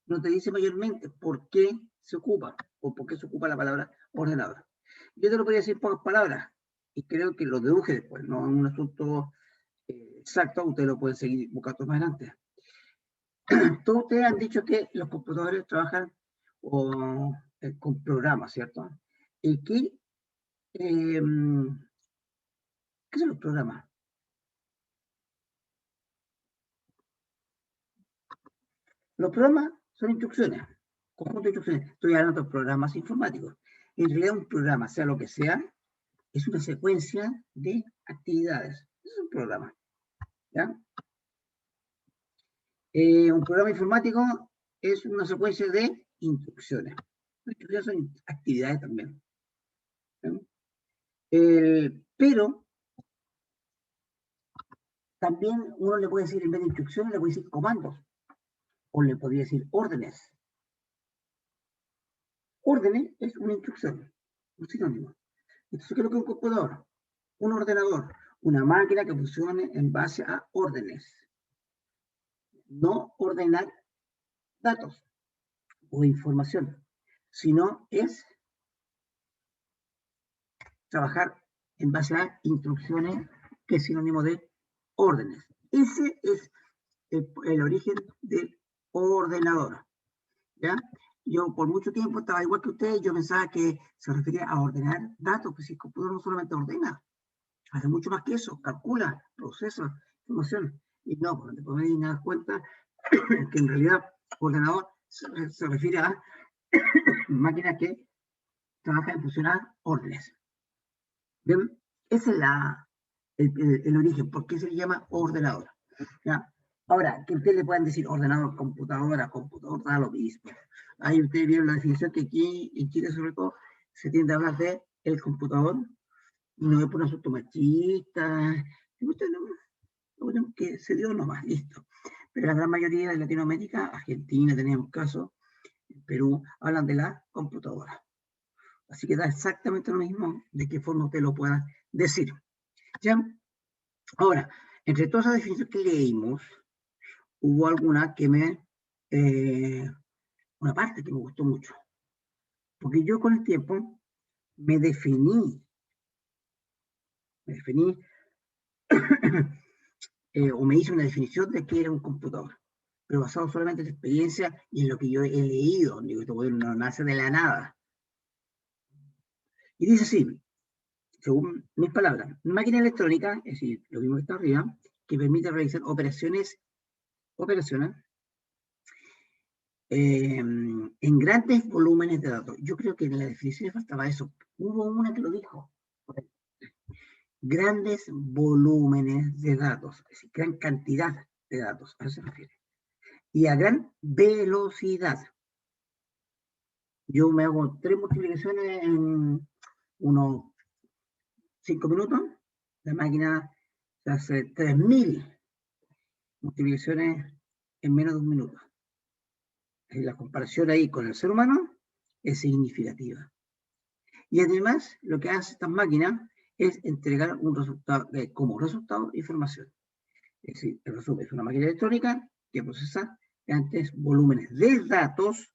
No te dice mayormente por qué se ocupa, o por qué se ocupa la palabra ordenador. Yo te lo podría decir por palabras, y creo que lo deduje después, no es un asunto exacto, ustedes lo pueden seguir buscando más adelante. Todos ustedes han dicho que los computadores trabajan con programas, ¿cierto? ¿Y qué son los programas? Los programas son instrucciones, conjunto de instrucciones. Estoy hablando de programas informáticos. En realidad un programa, sea lo que sea, es una secuencia de actividades. Es un programa. ¿Ya? Un programa informático es una secuencia de instrucciones. Las instrucciones son actividades también. Pero también uno le puede decir, en vez de instrucciones, le puede decir comandos. O le podría decir órdenes. Órdenes es una instrucción, un sinónimo. Entonces, ¿qué es lo que es un computador? Un ordenador, una máquina que funcione en base a órdenes. No ordenar datos o información, sino es trabajar en base a instrucciones, que es sinónimo de órdenes. Ese es el origen del ordenador. ¿Ya? Yo por mucho tiempo estaba igual que ustedes, yo pensaba que se refería a ordenar datos, pues si el computador no solamente ordena, hace mucho más que eso, calcula, procesa información. Y no, pues después me das cuenta que en realidad ordenador se refiere a máquinas que trabajan en funcionar órdenes. ¿Bien? Ese es el origen, ¿por qué se le llama ordenador? ¿Ya? Ahora, que ustedes le puedan decir ordenador, computadora, computador, da lo mismo. Ahí ustedes vieron la definición que aquí en Chile, sobre todo, se tiende a hablar de el computador, y no es por un asunto machista, que se dio nomás, listo. Pero la gran mayoría de Latinoamérica, Argentina, tenemos casos, Perú, hablan de la computadora. Así que da exactamente lo mismo de qué forma usted lo pueda decir. ¿Ya? Ahora, entre todas las definiciones que leímos, hubo alguna que una parte que me gustó mucho. Porque yo con el tiempo me definí o me hice una definición de qué era un computador, pero basado solamente en la experiencia y en lo que yo he leído. Digo, esto no nace de la nada. Y dice así, según mis palabras, máquina electrónica, es decir, lo mismo que está arriba, que permite realizar operaciones en grandes volúmenes de datos. Yo creo que en la definición faltaba eso. Hubo una que lo dijo. Grandes volúmenes de datos, es decir, gran cantidad de datos, a eso se refiere. Y a gran velocidad. Yo me hago 3 multiplicaciones en unos 5 minutos. La máquina se hace 3000 multiplicaciones en menos de 1 minuto. La comparación ahí con el ser humano es significativa. Y además, lo que hace estas máquinas es entregar un resultado, como resultado, información. Es decir, el resumen es una máquina electrónica que procesa grandes volúmenes de datos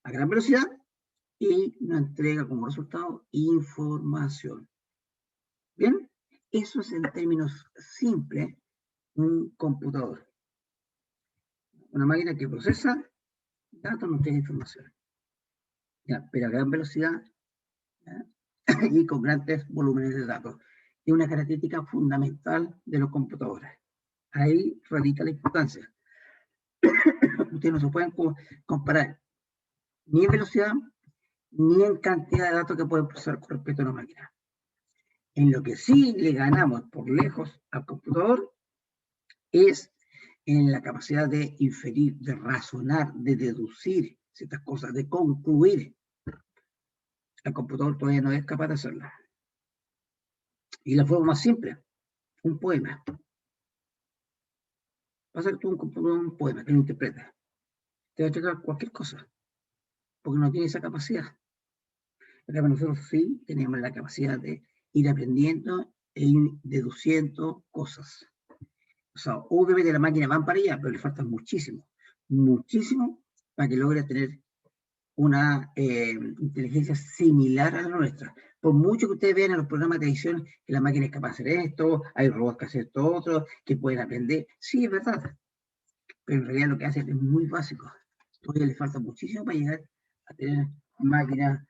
a gran velocidad y nos entrega como resultado información. Bien, eso es en términos simples un computador. Una máquina que procesa datos, nos entrega información. Ya, pero a gran velocidad, ¿ya? Y con grandes volúmenes de datos. Es una característica fundamental de los computadores. Ahí radica la importancia. Ustedes no se pueden comparar ni en velocidad ni en cantidad de datos que pueden procesar con respecto a una máquina. En lo que sí le ganamos por lejos al computador es en la capacidad de inferir, de razonar, de deducir ciertas cosas, de concluir. El computador todavía no es capaz de hacerlo. Y la forma más simple, un poema. Va a ser tú un poema que lo interpretes. Te va a entregar cualquier cosa, porque no tiene esa capacidad. Pero nosotros sí tenemos la capacidad de ir aprendiendo e ir deduciendo cosas. O sea, obviamente la máquina va para allá, pero le falta muchísimo, muchísimo para que logre tener una inteligencia similar a la nuestra. Por mucho que ustedes vean en los programas de televisión que la máquina es capaz de hacer esto, hay robots que hacen esto otro, que pueden aprender, sí, es verdad. Pero en realidad lo que hacen es muy básico. Todavía le falta muchísimo para llegar a tener máquinas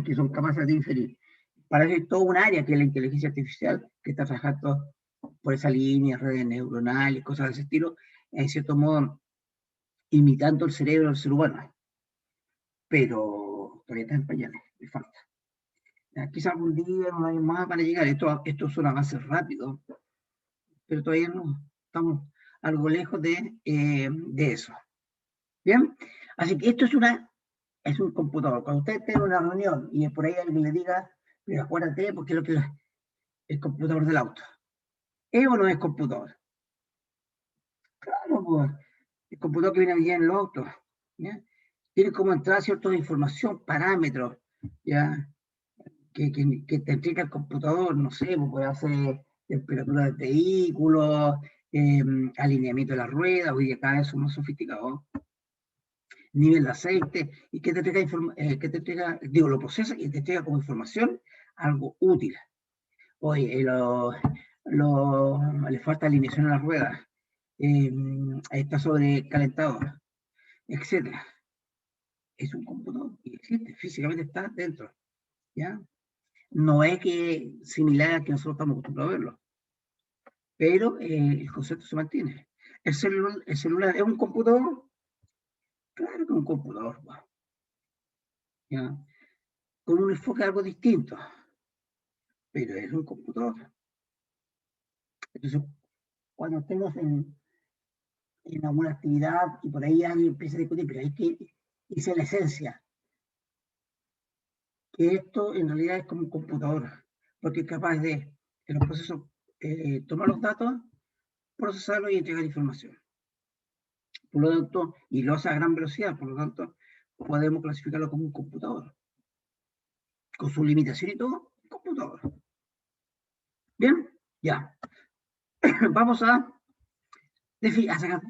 que son capaces de inferir. Para eso hay todo un área que es la inteligencia artificial, que está trabajando por esa línea, redes neuronales, cosas de ese estilo, en cierto modo imitando el cerebro del ser humano. Pero todavía está en pañales, le falta. Quizá algún día, un año más van a llegar. Esto son avances rápidos, pero todavía no estamos algo lejos de eso. ¿Bien? Así que esto es un computador. Cuando usted tenga una reunión y por ahí alguien le diga, mira, acuérdate, porque es lo que es el computador del auto. ¿Es o no es computador? Claro, pues, el computador que viene en los autos. ¿Ya? Tiene como entrar cierta información, parámetros, ¿ya? Que te entrega el computador, no sé, pues puede hacer temperatura del vehículo, alineamiento de la rueda, hoy día cada vez son más sofisticados, nivel de aceite, y que te entrega, lo procesa y te entrega como información algo útil. Oye, le falta alineación a la rueda, está sobrecalentado, etc. Es un computador y existe, físicamente está dentro, ¿ya? No es que similar a que nosotros estamos acostumbrados a verlo, pero el concepto se mantiene. ¿El celular es un computador? Claro que es un computador, ¿ya? Con un enfoque algo distinto, pero es un computador. Entonces, cuando estemos en alguna actividad y por ahí alguien empieza a discutir, pero hay que irse a la esencia, que esto en realidad es como un computador, porque es capaz de, en los procesos, tomar los datos, procesarlos y entregar información. Por lo tanto, y lo hace a gran velocidad, por lo tanto, podemos clasificarlo como un computador. Con su limitación y todo, un computador. Bien, ya. Vamos a sacar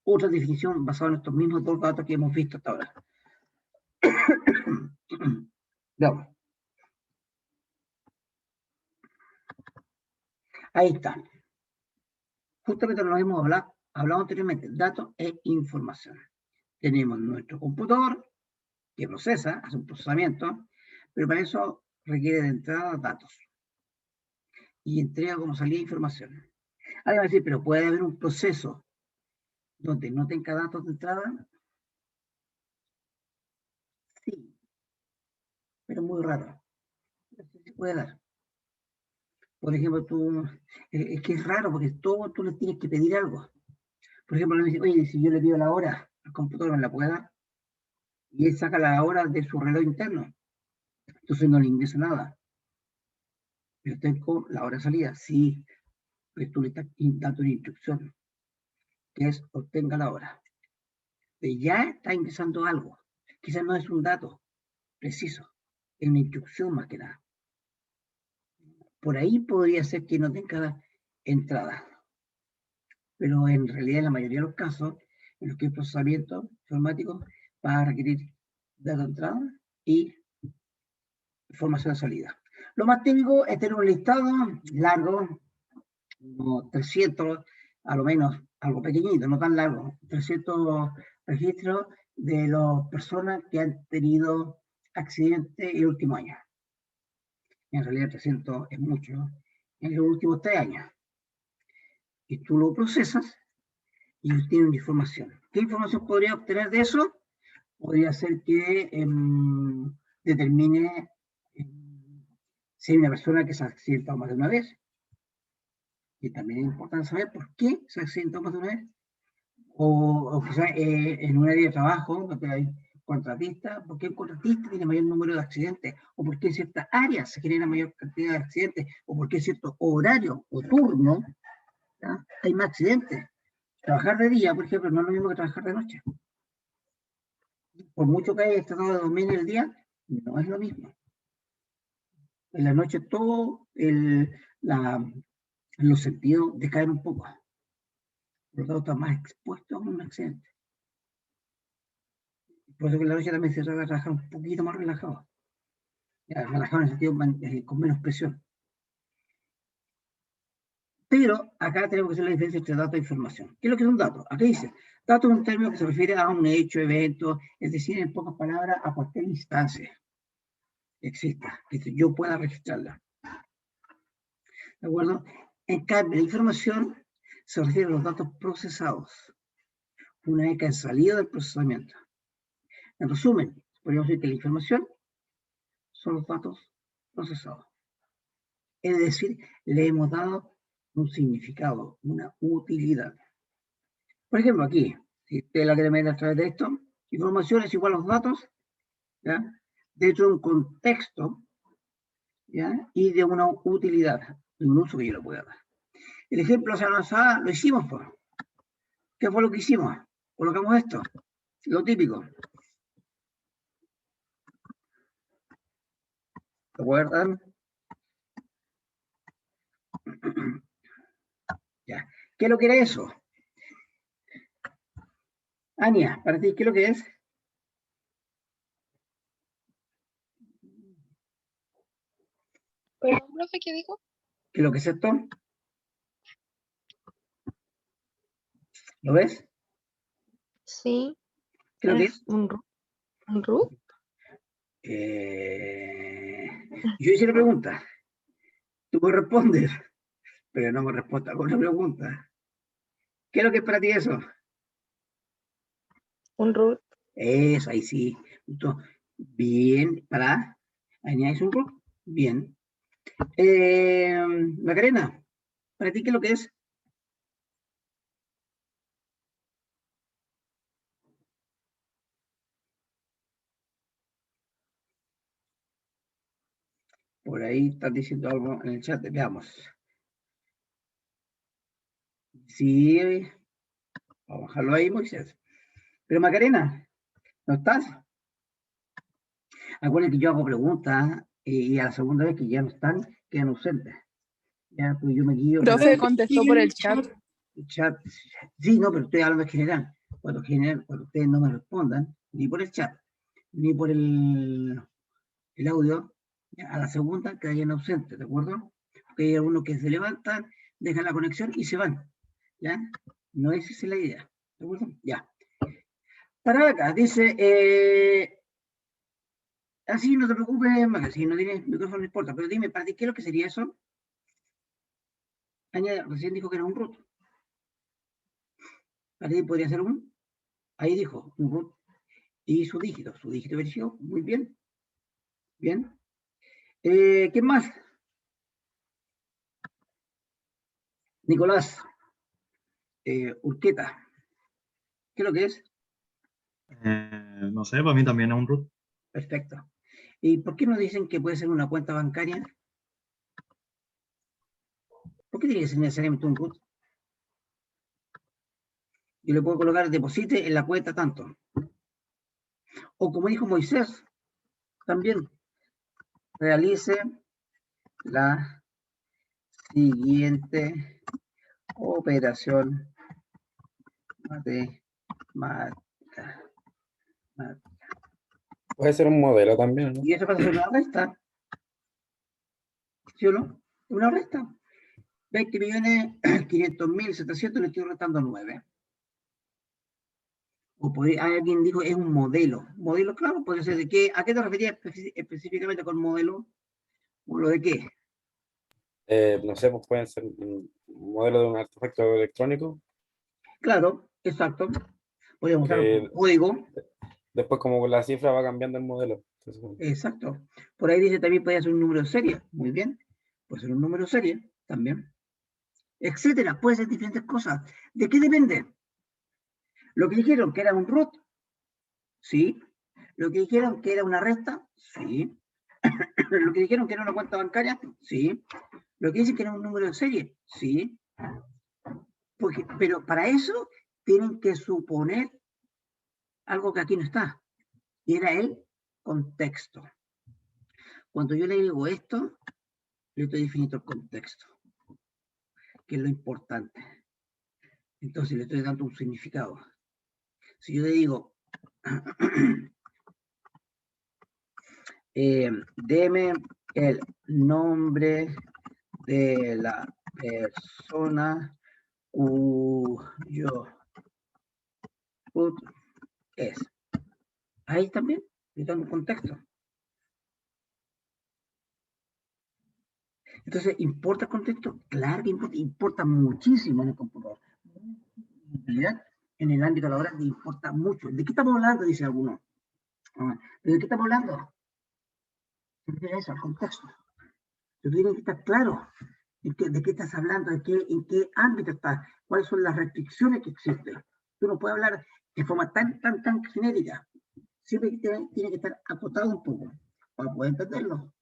otra definición basada en estos mismos dos datos que hemos visto hasta ahora. Veamos. Ahí está. Justamente nos hemos hablado anteriormente, datos e información. Tenemos nuestro computador que procesa, hace un procesamiento, pero para eso requiere de entrada datos y entrega como salida información. Alguien va a decir, pero puede haber un proceso donde no tenga datos de entrada. Sí, pero muy raro. Se puede dar. Por ejemplo, es que es raro porque todo tú le tienes que pedir algo. Por ejemplo, le dice, oye, si yo le pido la hora al computador, ¿me la puede dar? Y él saca la hora de su reloj interno. Entonces no le ingresa nada. Pero tengo la hora de salida, sí, pero tú le estás dando una instrucción, que es obtenga la hora. Pero ya está ingresando algo. Quizás no es un dato preciso, es una instrucción más que nada. Por ahí podría ser que no tenga entrada. Pero en realidad, en la mayoría de los casos, en los que el procesamiento informático va a requerir datos de entrada y información de salida. Lo más típico es tener un listado largo, como 300, a lo menos, algo pequeñito, no tan largo, 300 registros de las personas que han tenido accidentes el último año. En realidad 300 es mucho, en los últimos 3 años. Y tú lo procesas y obtienes información. ¿Qué información podría obtener de eso? Podría ser que determine si hay una persona que se ha accidentado más de una vez. Y también es importante saber por qué se ha accidentado más de una vez. O quizás en un área de trabajo donde hay contratistas, ¿por qué el contratista tiene mayor número de accidentes? ¿O por qué en ciertas áreas se genera mayor cantidad de accidentes? ¿O por qué en cierto horario o turno, ¿ya?, hay más accidentes? Trabajar de día, por ejemplo, no es lo mismo que trabajar de noche. Por mucho que hayas tratado de dormir en el día, no es lo mismo. En la noche todo los sentidos decaen un poco. Por lo tanto, estás más expuesto a un accidente. Por eso que en la noche también se trata de trabajar un poquito más relajado. Ya, relajado en el sentido con menos presión. Pero acá tenemos que hacer la diferencia entre datos e información. ¿Qué es lo que es un dato? Aquí dice, dato es un término que se refiere a un hecho, evento, es decir, en pocas palabras, a cualquier instancia que exista, que yo pueda registrarla. ¿De acuerdo? En cambio, la información se refiere a los datos procesados, una vez que han salido del procesamiento. En resumen, podríamos decir que la información son los datos procesados. Es decir, le hemos dado un significado, una utilidad. Por ejemplo, aquí, si usted la quiere meter a través de esto, información es igual a los datos, ¿ya?, dentro de un contexto, ¿ya?, y de una utilidad, de un uso que yo le pueda dar. El ejemplo, o sea, lo hicimos, pues. ¿Qué fue lo que hicimos? Colocamos esto, lo típico. ¿Se acuerdan? Ya. ¿Qué es lo que era eso? Ania, para ti, ¿qué es lo que es? ¿Perdón, profe, qué dijo? ¿Qué es lo que es esto? ¿Lo ves? Sí, ¿Qué es lo que es? un root. Yo hice la pregunta. Tú me respondes, pero no me respondas con la pregunta. ¿Qué es lo que es para ti eso? Un root. Eso, ahí sí. Bien, para añadir un root. Bien. Macarena, ¿para ti qué es lo que es? Por ahí estás diciendo algo en el chat. Veamos. Sí, vamos a bajarlo ahí, Moisés. Pero Macarena, ¿no estás? Acuérdense que yo hago preguntas y a la segunda vez que ya no están, quedan ausentes. Ya, pues yo me guío. Profe, contestó por el chat. Chat. Sí, no, pero estoy hablando en general. Cuando ustedes no me respondan, ni por el chat, ni por el audio, ya, a la segunda quedan ausentes, ¿de acuerdo? Porque hay algunos que se levantan, dejan la conexión y se van. ¿Ya? No esa es la idea. ¿De acuerdo? Ya. Para acá, dice, así no te preocupes, Maca, si no tienes micrófono no importa, pero dime, ¿para ti qué es lo que sería eso? Añade, recién dijo que era un root. Para ti podría ser ahí dijo, un root y su dígito verificó, muy bien. Bien. ¿Qué más? Nicolás Urqueta, ¿qué es lo que es? No sé, para mí también es un root. Perfecto. ¿Y por qué no dicen que puede ser una cuenta bancaria? ¿Por qué tiene que ser necesariamente un root? Yo le puedo colocar deposite en la cuenta tanto. O como dijo Moisés, también realice la siguiente operación matemática. Puede ser un modelo también, ¿no? Y eso pasa a ser una resta. ¿Sí o no? Una resta. 20.500.700 le estoy restando 9. O alguien dijo, es un modelo. Modelo, claro, puede ser de qué. ¿A qué te referías específicamente con modelo? ¿Modelo de qué? No sé, pues pueden ser un modelo de un artefacto electrónico. Claro, exacto. Podríamos usar un código. Después, como la cifra va cambiando el modelo. Entonces, exacto. Por ahí dice también puede ser un número de serie. Muy bien. Puede ser un número de serie también. Etcétera. Puede ser diferentes cosas. ¿De qué depende? Lo que dijeron que era un root, sí. Lo que dijeron que era una resta, sí. Lo que dijeron que era una cuenta bancaria, sí. Lo que dicen que era un número de serie, sí. Pero para eso tienen que suponer algo que aquí no está. Y era el contexto. Cuando yo le digo esto, le estoy definiendo el contexto, que es lo importante. Entonces le estoy dando un significado. Si yo le digo, deme el nombre de la persona cuyo root es. Ahí también le dando un contexto. Entonces, ¿importa el contexto? Claro que importa muchísimo en el computador. En realidad, en el ámbito laboral importa mucho. ¿De qué estamos hablando? Dice alguno. ¿De qué estamos hablando? Eso, el contexto. Tú tienes que estar claro de qué estás hablando, en qué ámbito estás, cuáles son las restricciones que existen. Tú no puedes hablar de forma tan genérica. Siempre tiene que estar acotado un poco para poder entenderlo.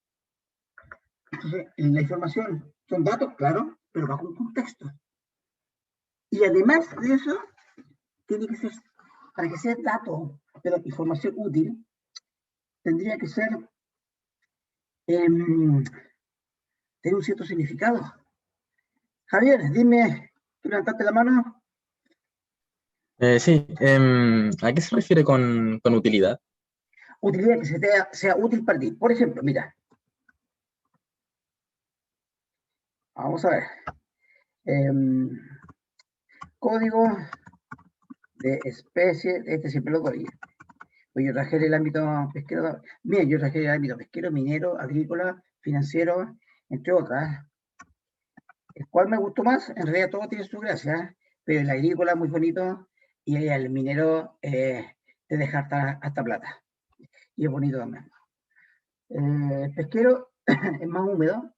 Entonces, la información son datos, claro, pero bajo un contexto. Y además de eso, tiene que ser, para que sea dato, pero información útil, tendría que ser, tener un cierto significado. Javier, dime, ¿tú levantaste la mano? Sí, ¿a qué se refiere con utilidad? Utilidad que sea útil para ti. Por ejemplo, mira. Vamos a ver. Código de especie, este siempre lo doy. Pues yo traje el ámbito pesquero, bien, yo traje el ámbito pesquero, minero, agrícola, financiero, entre otras. El cual me gustó más, en realidad todo tiene su gracia, pero el agrícola muy bonito y el minero te deja hasta plata. Y es bonito también. El pesquero es más húmedo,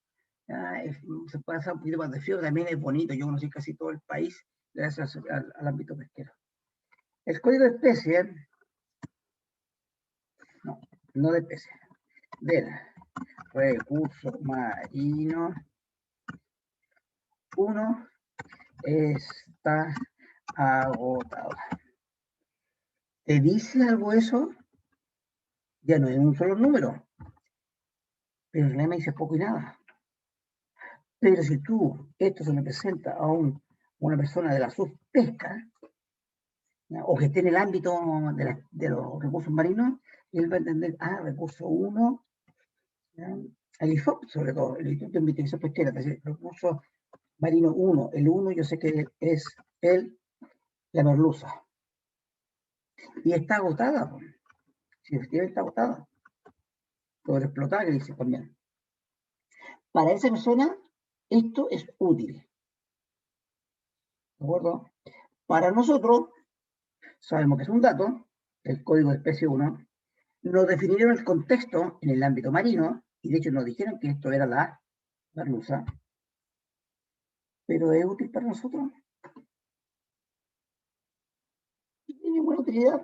se pasa un poquito más de frío, también es bonito. Yo conocí casi todo el país gracias al ámbito pesquero. El código de especie, no de especie, del recurso marino 1 está agotado. ¿Te dice algo eso? Ya no es un solo número, pero el lema dice poco y nada. Pero si tú, esto se le presenta a una persona de la subpesca, o que esté en el ámbito de los recursos marinos, él va a entender, recurso 1, el IFOP sobre todo, el Instituto de Investigación Pesquera, es decir, recurso marino 1, el 1 yo sé que es la merluza. Y está agotada, si efectivamente está agotada, sobreexplotada, que dice también. Para esa persona, esto es útil. ¿De acuerdo? Para nosotros, sabemos que es un dato, el código de especie 1, nos definieron el contexto en el ámbito marino, y de hecho nos dijeron que esto era la merluza, pero es útil para nosotros. ¿Y tiene buena utilidad?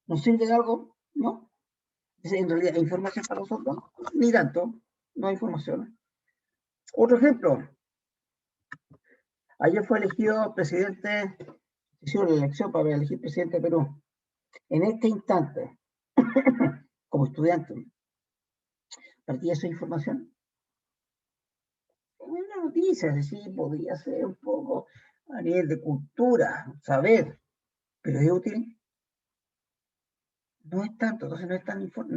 ¿Nos sirve de algo? No. En realidad, ¿hay información para nosotros? Ni tanto, no hay información. Otro ejemplo. Ayer fue elegido presidente, hicieron la elección para elegir presidente de Perú. En este instante, como estudiante, ¿partía esa información? Una noticia, es decir, podría ser un poco a nivel de cultura, saber, pero es útil. No es tanto, entonces no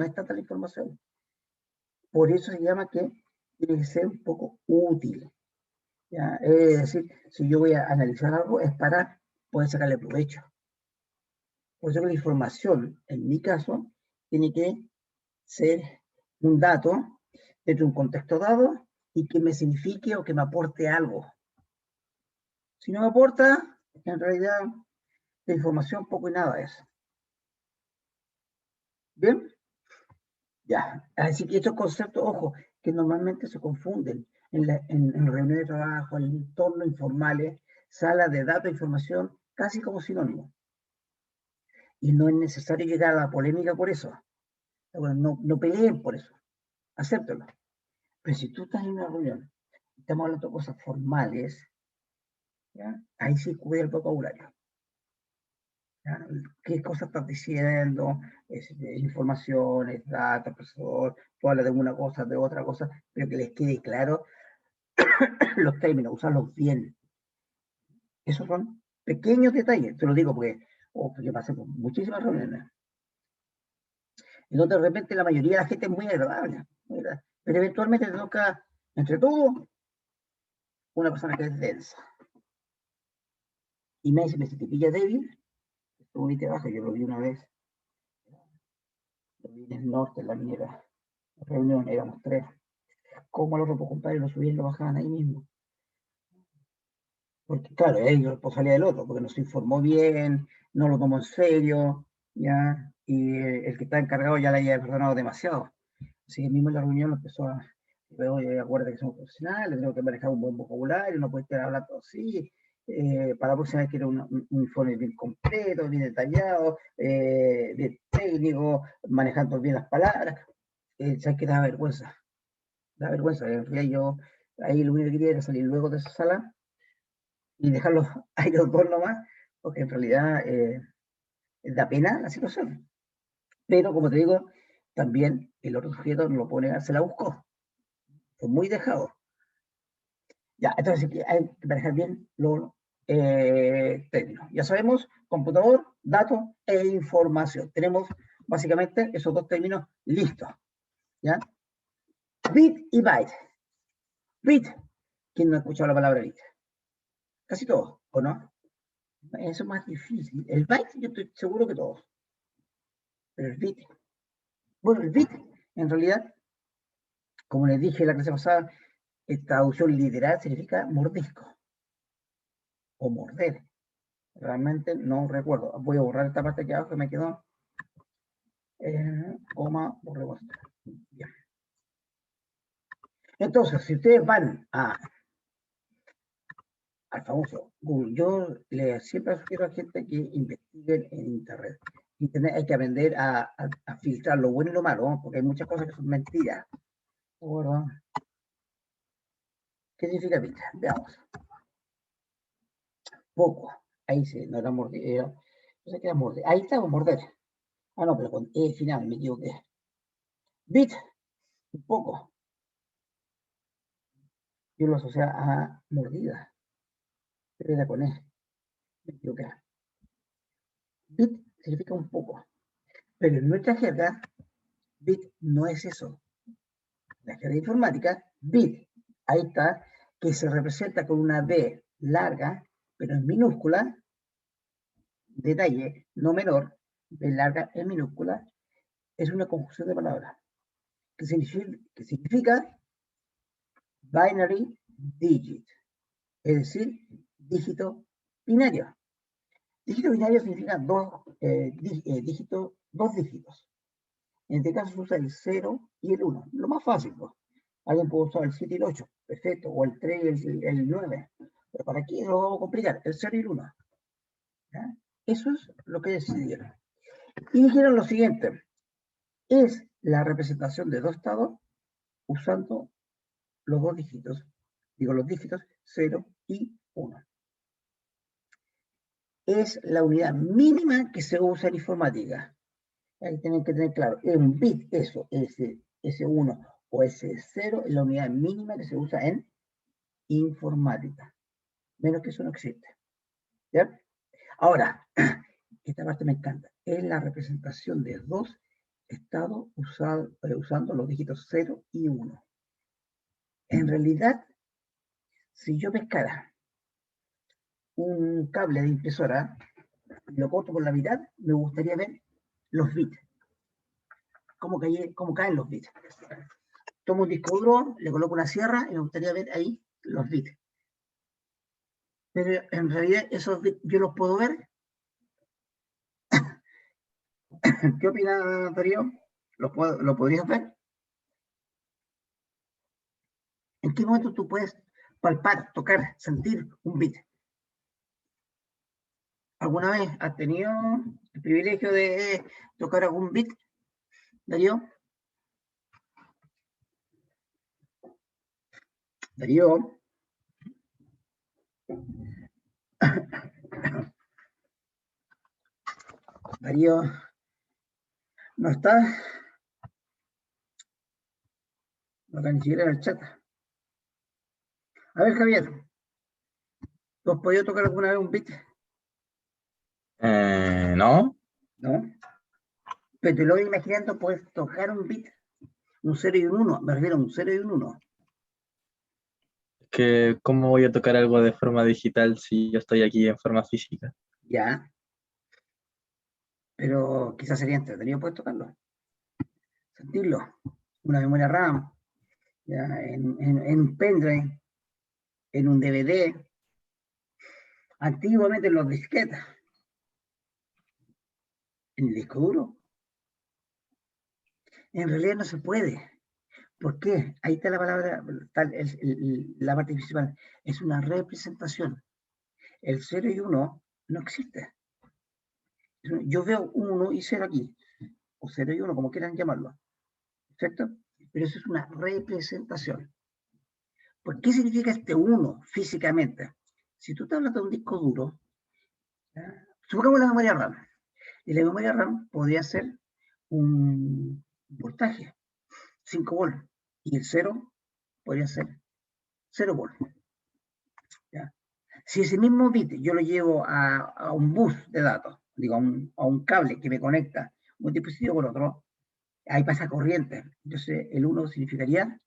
es tanta la información. Por eso se llama que tiene que ser un poco útil. ¿Ya? Es decir, si yo voy a analizar algo es para poder sacarle provecho. Por eso que la información, en mi caso, tiene que ser un dato dentro de un contexto dado y que me signifique o que me aporte algo. Si no me aporta, en realidad la información poco y nada es. ¿Bien? Ya. Así que estos conceptos, ojo, que normalmente se confunden en reuniones de trabajo, en entornos informales, salas de datos e información, casi como sinónimo. Y no es necesario llegar a la polémica por eso. Bueno, no peleen por eso. Acéptalo. Pero si tú estás en una reunión, estamos hablando de cosas formales, ¿ya? Ahí sí cuida el vocabulario. ¿Ya? ¿Qué cosas estás diciendo? Informaciones, datos, profesor, tú hablas de una cosa, de otra cosa, pero que les quede claro los términos, usarlos bien. Esos son pequeños detalles, te lo digo porque yo pasé por muchísimas reuniones. Y donde de repente la mayoría de la gente es muy agradable, pero eventualmente te toca, entre todo, una persona que es densa. Y me dice, si te pilla débil, tú y te bajas, yo lo vi una vez. Lo vi en el norte, en la minera. La reunión, éramos 3. ¿Cómo los otros compadres lo subían y lo bajaban ahí mismo? Porque claro, es responsabilidad del otro, porque no se informó bien, no lo tomó en serio, ¿ya? Y el que está encargado ya le haya perdonado demasiado. Así que mismo en la reunión lo empezó a... Oye, acuérdate que somos profesionales, tengo que manejar un buen vocabulario, no puedes estar hablando así. Para la próxima vez quiero un informe bien completo, bien detallado, bien técnico, manejando bien las palabras. ¿Sabes qué? Da vergüenza. Da vergüenza. En realidad yo ahí lo único que quería era salir luego de esa sala y dejarlos a ellos dos nomás, porque en realidad da pena la situación. Pero como te digo, también el otro sujeto no lo puede negar, se la buscó. Fue muy dejado. Ya, entonces hay que manejar bien los términos. Ya sabemos, computador, datos e información. Tenemos básicamente esos dos términos listos. ¿Ya? Bit y byte. Bit. ¿Quién no ha escuchado la palabra bit? Casi todos, ¿o no? Eso es más difícil. El byte yo estoy seguro que todos. Pero el bit. Bueno, el bit, en realidad, como les dije la clase pasada, traducción literal significa mordisco. O morder. Realmente no recuerdo. Voy a borrar esta parte aquí abajo que me quedó. Coma, borremos. Bien. Entonces, si ustedes van al famoso Google, yo siempre sugiero a la gente que investiguen en Internet. Internet hay que aprender a filtrar lo bueno y lo malo, ¿no? Porque hay muchas cosas que son mentiras. ¿De acuerdo? ¿Qué significa bit? Veamos. Poco. Ahí sí, no era morder. No sé qué era morder. Ahí estaba morder. Ah, no, pero con E final me equivoqué. Bit, un poco. Yo lo asocio a mordida. Pero era con E. Me equivoqué. Bit significa un poco. Pero en nuestra jerga, bit no es eso. La jerga informática, bit, ahí está, que se representa con una B larga, pero en minúscula, detalle no menor, B larga en minúscula, es una conjunción de palabras, que significa binary digit, es decir, dígito binario. Dígito binario significa dos dígitos. En este caso se usa el 0 y el 1, lo más fácil. Pues. Alguien puede usar el 7 y el 8, perfecto, o el 3 y el 9. Pero para aquí lo vamos a complicar, el 0 y el 1. ¿Ya? Eso es lo que decidieron. Y dijeron lo siguiente, es la representación de dos estados usando los dos dígitos, los dígitos 0 y 1. Es la unidad mínima que se usa en informática. Ahí tienen que tener claro, es un bit, eso, ese 1 o ese 0 es la unidad mínima que se usa en informática. Menos que eso no existe. ¿Ya? Ahora, esta parte me encanta. Es la representación de dos estados usando los dígitos 0 y 1. En realidad, si yo pescara un cable de impresora y lo corto por la mitad, me gustaría ver los bits. Cómo caen los bits. Tomo un disco duro, le coloco una sierra y me gustaría ver ahí los bits. Pero en realidad esos bits yo los puedo ver. ¿Qué opina Darío? ¿Lo podrías ver? ¿En qué momento tú puedes palpar, tocar, sentir un bit? ¿Alguna vez has tenido el privilegio de tocar algún bit, Darío? Darío. Darío. ¿No está? No está ni siquiera en el chat. A ver, Javier. ¿Tú has podido tocar alguna vez un bit? No. ¿No? Pero te lo voy imaginando, puedes tocar un bit. Un 0 y un 1. Me refiero a un 0 y un 1. Que ¿cómo voy a tocar algo de forma digital si yo estoy aquí en forma física? Ya. Pero quizás sería entretenido poder tocarlo. Sentirlo. Una memoria RAM. Ya, en un pendrive. En un DVD. Antiguamente en los disquetes. En el disco duro. En realidad no se puede. ¿Por qué? Ahí está la palabra, la parte principal. Es una representación. El 0 y 1 no existe. Yo veo 1 y 0 aquí. O 0 y 1, como quieran llamarlo. ¿Cierto? Pero eso es una representación. ¿Por qué significa este 1 físicamente? Si tú te hablas de un disco duro, ¿ya? Supongamos la memoria RAM. Y la memoria RAM podría ser un voltaje, 5 volts. Y el 0 podría ser 0 volts. ¿Ya? Si ese mismo bit yo lo llevo a un bus de datos, digo, a un cable que me conecta un dispositivo con otro, ahí pasa corriente. Entonces, el 1 significaría,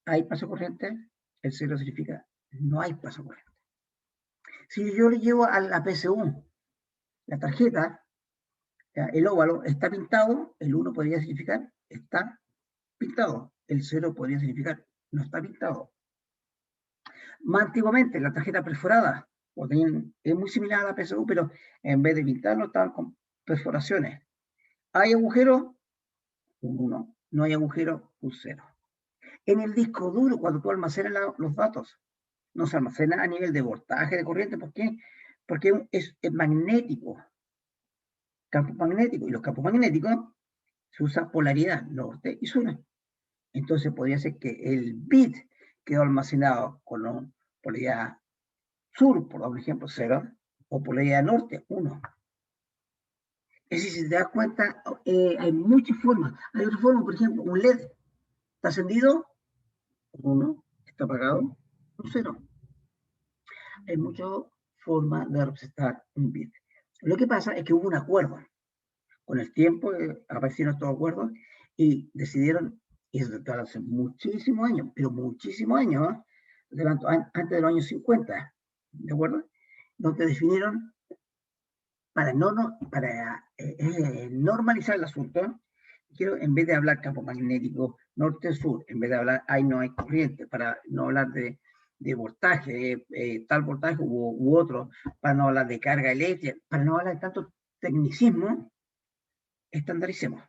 hay paso corriente, el 0 significa, no hay paso corriente. Si yo le llevo a la PSU, la tarjeta, ¿ya? El óvalo está pintado, el 1 podría significar, está pintado. El 0 podría significar, no está pintado. Más antiguamente, la tarjeta perforada, es muy similar a la PSU, pero en vez de pintarlo, estaban con perforaciones. ¿Hay agujero? Un 1. No hay agujero, un 0. En el disco duro, cuando tú almacenas los datos, no se almacena a nivel de voltaje, de corriente. ¿Por qué? Porque es magnético. Campo magnético. Y los campos magnéticos se usa polaridad, norte y sur. Entonces podría ser que el bit quedó almacenado con polaridad sur, por ejemplo, 0, o polaridad norte, 1. Es decir, si te das cuenta, hay muchas formas. Hay otra forma, por ejemplo, un LED. ¿Está encendido? 1. ¿Está apagado? Un 0. Hay muchas formas de representar un bit. Lo que pasa es que hubo un acuerdo. Con el tiempo aparecieron estos acuerdos y decidieron, y eso hace muchísimos años, pero muchísimos años, antes de los años 50, ¿de acuerdo? Donde definieron, para normalizar el asunto, quiero, en vez de hablar campo magnético norte-sur, en vez de hablar, ahí no hay corriente, para no hablar de voltaje, tal voltaje u otro, para no hablar de carga eléctrica, para no hablar de tanto tecnicismo, estandaricemos.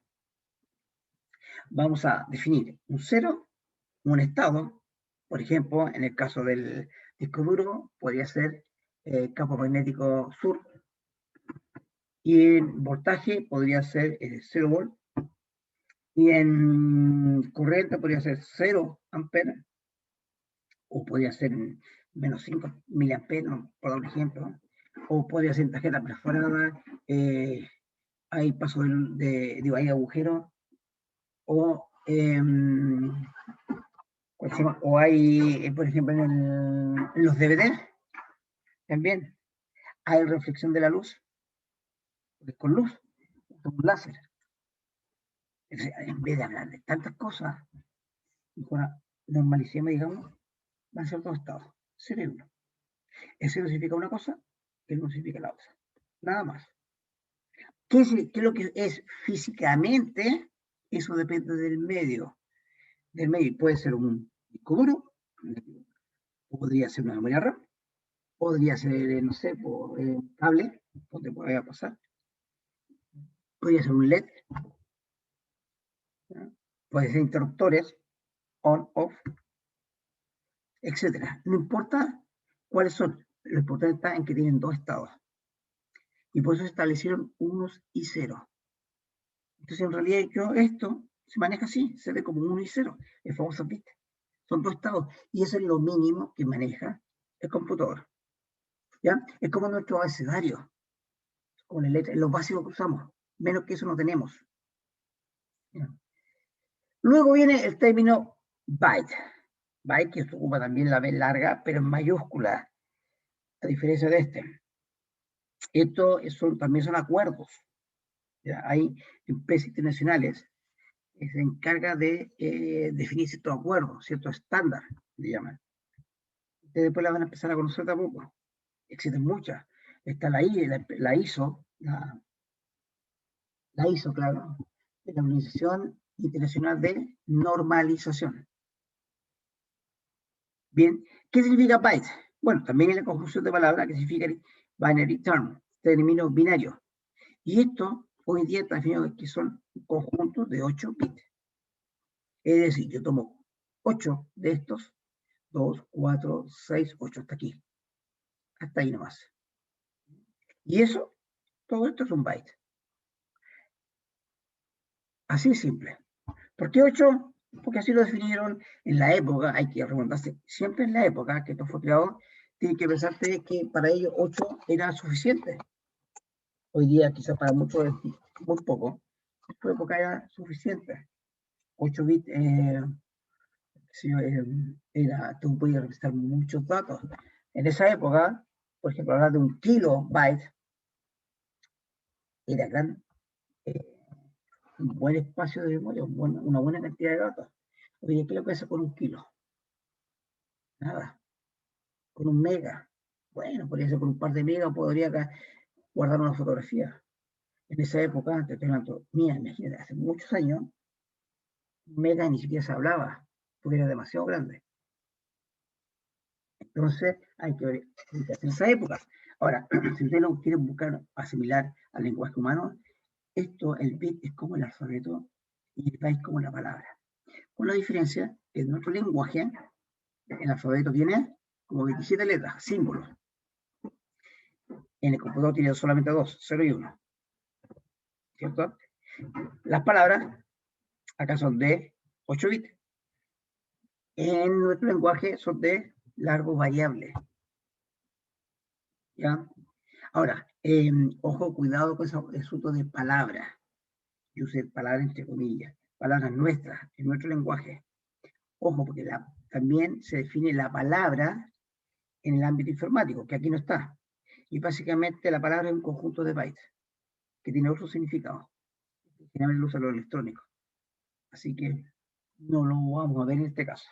Vamos a definir un 0, un estado, por ejemplo, en el caso del disco duro, podría ser campo magnético sur, y en voltaje podría ser 0 volt, y en corriente podría ser 0 amperes, o podría ser menos 5 miliamperes, por ejemplo, o podría ser en tarjeta perforada, hay paso hay agujero, o hay, por ejemplo, en los DVD, también hay reflexión de la luz, con luz, con un láser. En vez de hablar de tantas cosas, normalicemos, digamos, van a ser dos estados, 0 y 1. El 0 significa una cosa, el 1 significa la otra. Nada más. ¿Qué es lo que es físicamente? Eso depende del medio. Del medio puede ser un disco duro, podría ser una memoria RAM, podría ser, no sé, por cable, donde pueda pasar. Podría ser un LED, ¿no? Puede ser interruptores, on, off, etcétera. No importa cuáles son, lo importante está en que tienen dos estados. Y por eso se establecieron unos y ceros. Entonces, en realidad, esto se maneja así, se ve como 1 y 0, el famoso bit. Son dos estados, y eso es lo mínimo que maneja el computador. ¿Ya? Es como nuestro abecedario, con las letras, los básicos que usamos, menos que eso no tenemos. ¿Ya? Luego viene el término byte. Byte, que se ocupa también la B larga, pero en mayúscula, a diferencia de este. Esto también son acuerdos. ¿Ya? Hay empresas internacionales que se encargan de definir ciertos acuerdos, ciertos estándares, le llaman. Ustedes después la van a empezar a conocer tampoco. Existen muchas. Está la ISO, la ISO, claro, de la Organización Internacional de Normalización. Bien, ¿qué significa byte? Bueno, también es la conjunción de palabras que significa binary term, término binario. Y esto, hoy en día, está definido que son conjuntos de 8 bits. Es decir, yo tomo 8 de estos, 2, 4, 6, 8, hasta aquí. Hasta ahí nomás. Y eso, todo esto es un byte. Así de simple. ¿Por qué 8? Porque así lo definieron en la época, hay que remontarse siempre en la época que esto fue creado, tiene que pensarte que para ellos 8 era suficiente. Hoy día quizás para muchos es muy poco. En su época era suficiente. 8 bits tú podías representar muchos datos. En esa época, por ejemplo, hablar de un kilobyte era un buen espacio de memoria, una buena cantidad de datos. Oye, ¿qué es lo que hace con un kilo? Nada. Con un mega. Bueno, podría ser con un par de megas, podría guardar una fotografía. En esa época, antes de mira, imagínate, hace muchos años, un mega ni siquiera se hablaba, porque era demasiado grande. Entonces, hay que ver en esa época. Ahora, si ustedes lo quieren buscar asimilar al lenguaje humano, el bit es como el alfabeto y el byte como la palabra. Con la diferencia que en nuestro lenguaje, el alfabeto tiene como 27 letras, símbolos. En el computador tiene solamente 2, 0 y 1. ¿Cierto? Las palabras, acá son de 8 bits. En nuestro lenguaje son de largo variable. ¿Ya? Ahora, ojo, cuidado con ese asunto de palabras. Yo usé palabras entre comillas, palabras nuestras, en nuestro lenguaje. Ojo, porque también se define la palabra en el ámbito informático, que aquí no está. Y básicamente la palabra es un conjunto de bytes, que tiene otro significado. Generalmente lo usa lo electrónico. Así que no lo vamos a ver en este caso.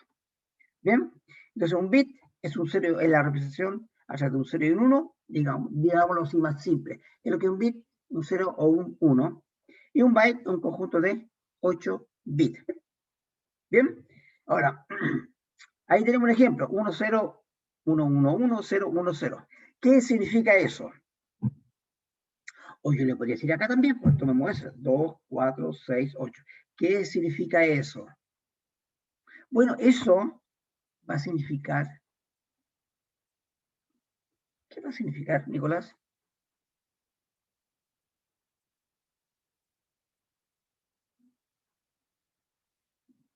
Bien, entonces un bit es un 0, es la representación a través de un 0 y un 1, digámoslo así más simple. Es lo que es un bit, un 0 o un 1. Y un byte, un conjunto de 8 bits. Bien, ahora, ahí tenemos un ejemplo, 1, 0, 1, 1, 1, 0, 1, 0. ¿Qué significa eso? O yo le podría decir acá también, pues tomemos eso, 2, 4, 6, 8. ¿Qué significa eso? Bueno, eso va a significar... ¿Qué va a significar, Nicolás?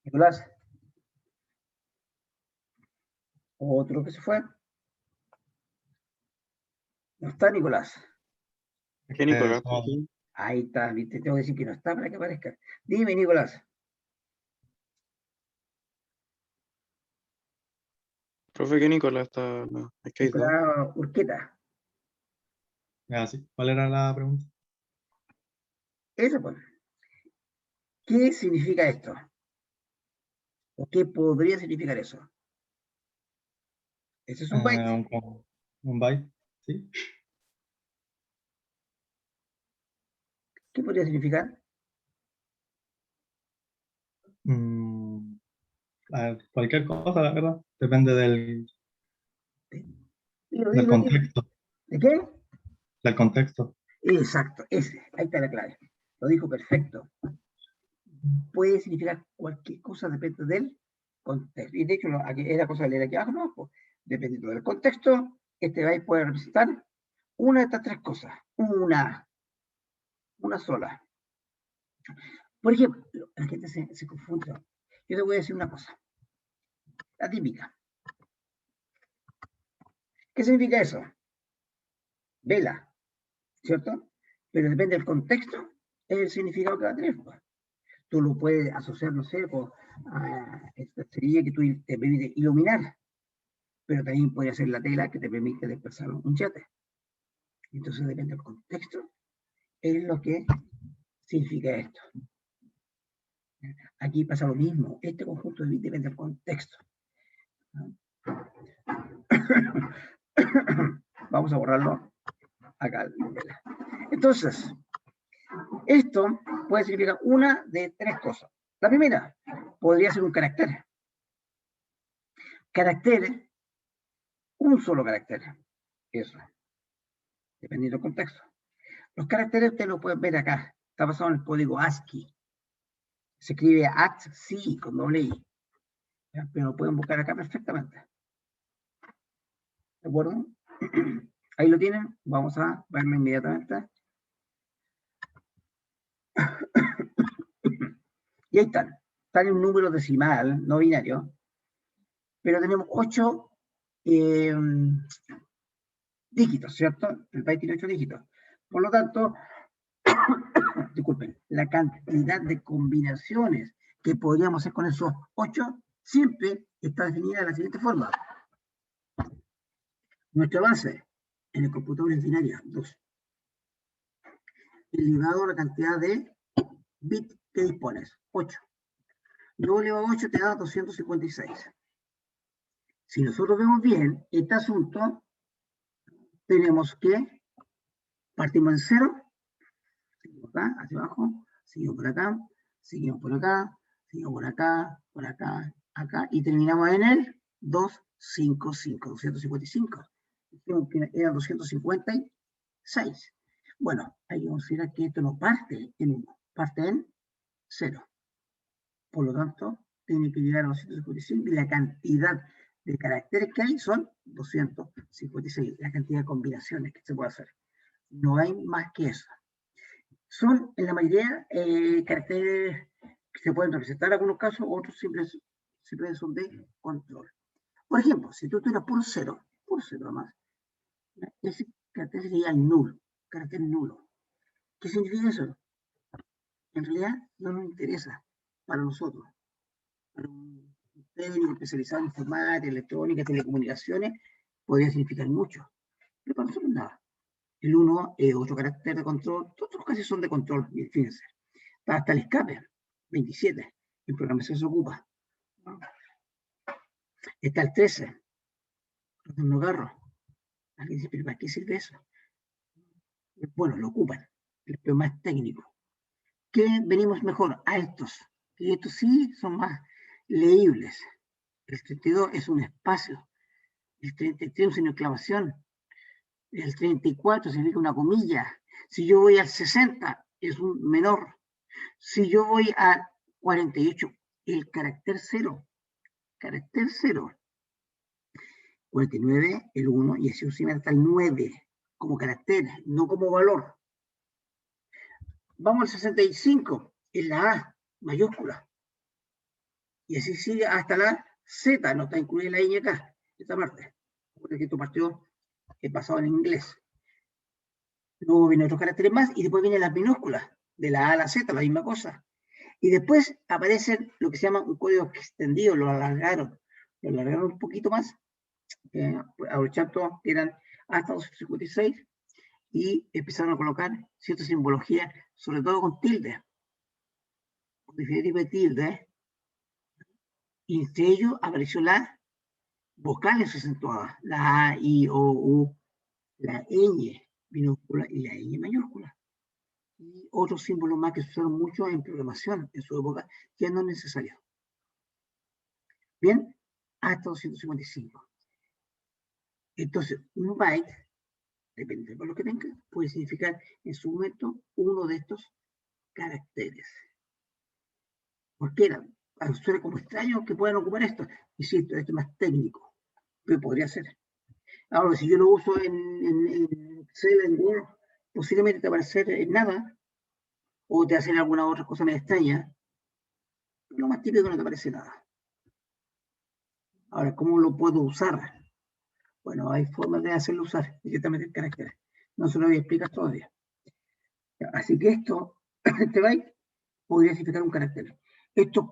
Nicolás. Otro que se fue. No está Nicolás. ¿Qué Nicolás? Ahí está, viste, tengo que decir que no está para que aparezca. Dime, Nicolás. Profe, ¿qué Nicolás está? No, es que hay dos. Nicolás Urqueta. Sí. ¿Cuál era la pregunta? Eso pues. ¿Qué significa esto? ¿O qué podría significar eso? Ese es un byte. Un byte, sí. ¿Qué podría significar? A ver, cualquier cosa, la verdad. Depende del Dilo. contexto. ¿De qué? Del contexto. Exacto, ese. Ahí está la clave. Lo dijo perfecto. Puede significar cualquier cosa, depende del contexto. Y de hecho, aquí es la cosa de leer aquí abajo, ¿no? Pues, dependiendo del contexto, este byte puede representar una de estas tres cosas. Una sola. Por ejemplo, la gente se confunde. Yo te voy a decir una cosa. La típica. ¿Qué significa eso? Vela, ¿cierto? Pero depende del contexto, es el significado que va a tener. Pues. Tú lo puedes asociar, no sé, a esta estrella que te permite iluminar, pero también puede ser la tela que te permite desplazar un yate. Entonces depende del contexto, es lo que significa esto. Aquí pasa lo mismo, este conjunto de bits depende del contexto. Vamos a borrarlo acá. Entonces, esto puede significar una de tres cosas. La primera, podría ser un carácter. Carácter, un solo carácter. Eso. Dependiendo del contexto. Los caracteres ustedes lo pueden ver acá. Está basado en el código ASCII. Se escribe ASCII con doble I. ¿Ya? Pero lo pueden buscar acá perfectamente. ¿De acuerdo? Ahí lo tienen. Vamos a verlo inmediatamente. Y ahí están. Están en un número decimal, no binario. Pero tenemos 8 dígitos, ¿cierto? El byte tiene 8 dígitos. Por lo tanto, disculpen, la cantidad de combinaciones que podríamos hacer con esos 8 siempre está definida de la siguiente forma. Nuestra base en el computador es binaria, 2. Elevado a la cantidad de bits que dispones, 8. Luego elevado a 8 te da 256. Si nosotros vemos bien este asunto, tenemos que partimos en 0, seguimos acá, hacia abajo, seguimos por acá, seguimos por acá, seguimos por acá, acá, y terminamos en el 255. Dijimos que eran 256. Bueno, hay que considerar que esto no parte en 1, parte en 0. Por lo tanto, tiene que llegar a 255 y la cantidad de caracteres que hay son 256, la cantidad de combinaciones que se puede hacer. No hay más que eso. Son, en la mayoría, caracteres que se pueden representar en algunos casos, otros simplemente son de control. Por ejemplo, si tú tuvieras puro cero nomás, ese carácter sería el nulo, carácter nulo. ¿Qué significa eso? En realidad no nos interesa para nosotros. Para un técnico especializado en informática, electrónica, telecomunicaciones, podría significar mucho. Pero para nosotros nada. El 1 es otro carácter de control, todos casi son de control, fíjense. Hasta el escape, 27, en programación se ocupa. Está el 13, no agarro. Alguien dice, pero ¿para qué sirve eso? Bueno, lo ocupan, pero más técnico. ¿Qué venimos mejor? A estos, que estos sí son más leíbles. El 32 es un espacio, el 33 es una exclamación, el 34 significa una comilla. Si yo voy al 60 es un menor. Si yo voy a 48, el carácter 0. Carácter 0. 49, el 1, y así hasta el 9, como carácter, no como valor. Vamos al 65, en la A, mayúscula. Y así sigue hasta la Z, no está incluida la ñ acá, esta parte. Porque esto partió basado en inglés. Luego vienen otros caracteres más, y después vienen las minúsculas, de la A a la Z, la misma cosa. Y después aparece lo que se llama un código extendido, lo alargaron un poquito más, aprovechando que eran hasta 256, y empezaron a colocar cierta simbología, sobre todo con tilde, con diferentes tipos de tilde, y entre ellos apareció la vocales acentuadas, la A, I, O, U, la ñ minúscula y la ñ mayúscula. Y otros símbolos más que se usaron mucho en programación en su época, que no es necesario. Bien, hasta 255. Entonces, un byte, depende de lo que tenga, puede significar en su momento uno de estos caracteres. Porque suena como extraño que puedan ocupar esto. Insisto, esto es más técnico, pero podría ser. Ahora, si yo lo uso en Seven Word, posiblemente te va a aparecer nada, o te va a hacer alguna otra cosa medio extraña. Lo más típico no te aparece nada. Ahora, ¿cómo lo puedo usar? Bueno, hay formas de hacerlo usar, directamente el carácter. No se lo voy a explicar todavía. Así que esto, este byte, podría significar un carácter. Estos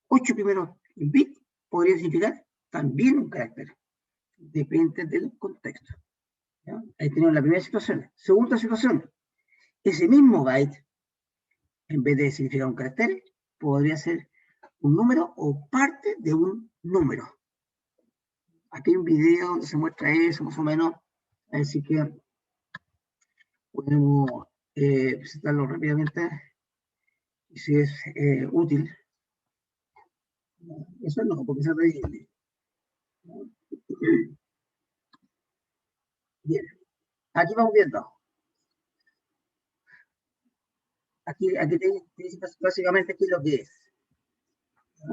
8 primeros bits podría significar también un carácter. Depende del contexto. ¿Ya? Ahí tenemos la primera situación. Segunda situación. Ese mismo byte, en vez de significar un carácter, podría ser un número o parte de un número. Aquí hay un video donde se muestra eso, más o menos. Así que podemos presentarlo rápidamente. Y si es útil. Eso no, porque se requiere. Bien. Aquí vamos viendo. Aquí te dice básicamente qué es lo que es. ¿Ya?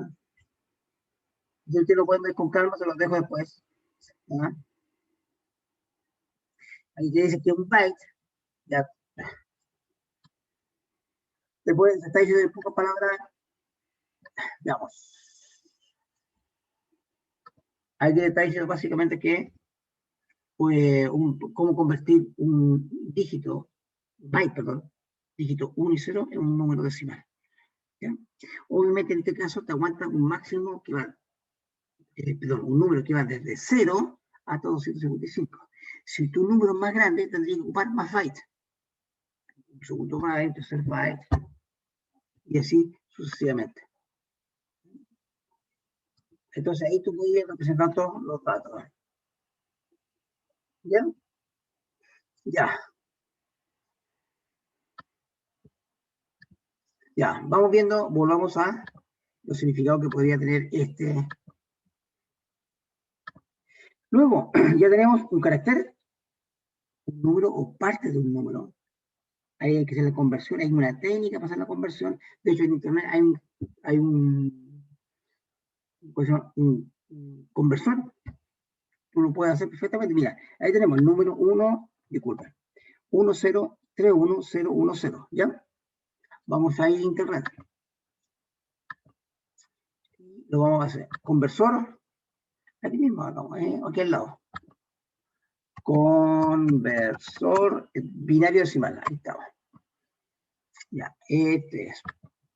Si ustedes lo pueden ver con calma, se los dejo después. ¿Ya? Aquí te dice que un byte, ya. Después se está diciendo en pocas palabras, veamos. Ahí te está diciendo básicamente que cómo convertir un dígito, byte, perdón, dígito 1 y 0 en un número decimal. ¿Ya? Obviamente en este caso te aguanta un máximo que va, perdón, un número que va desde 0 hasta 255. Si tu número es más grande, tendría que ocupar más bytes. Un segundo byte, tercer byte, y así sucesivamente. Entonces ahí tú puedes representar todos los datos. ¿Ya? Ya. Ya, vamos viendo, volvamos a los significados que podría tener este. Luego, ya tenemos un carácter, un número o parte de un número. Ahí hay que hacer la conversión, hay una técnica para hacer la conversión. De hecho, en internet hay un conversor. Tú lo puedes hacer perfectamente. Mira, ahí tenemos el número 1, disculpa, 1031010, ¿ya? Vamos a ir a internet. Lo vamos a hacer. Conversor, aquí mismo, aquí al lado. Conversor binario decimal, ahí estaba. Ya, este es.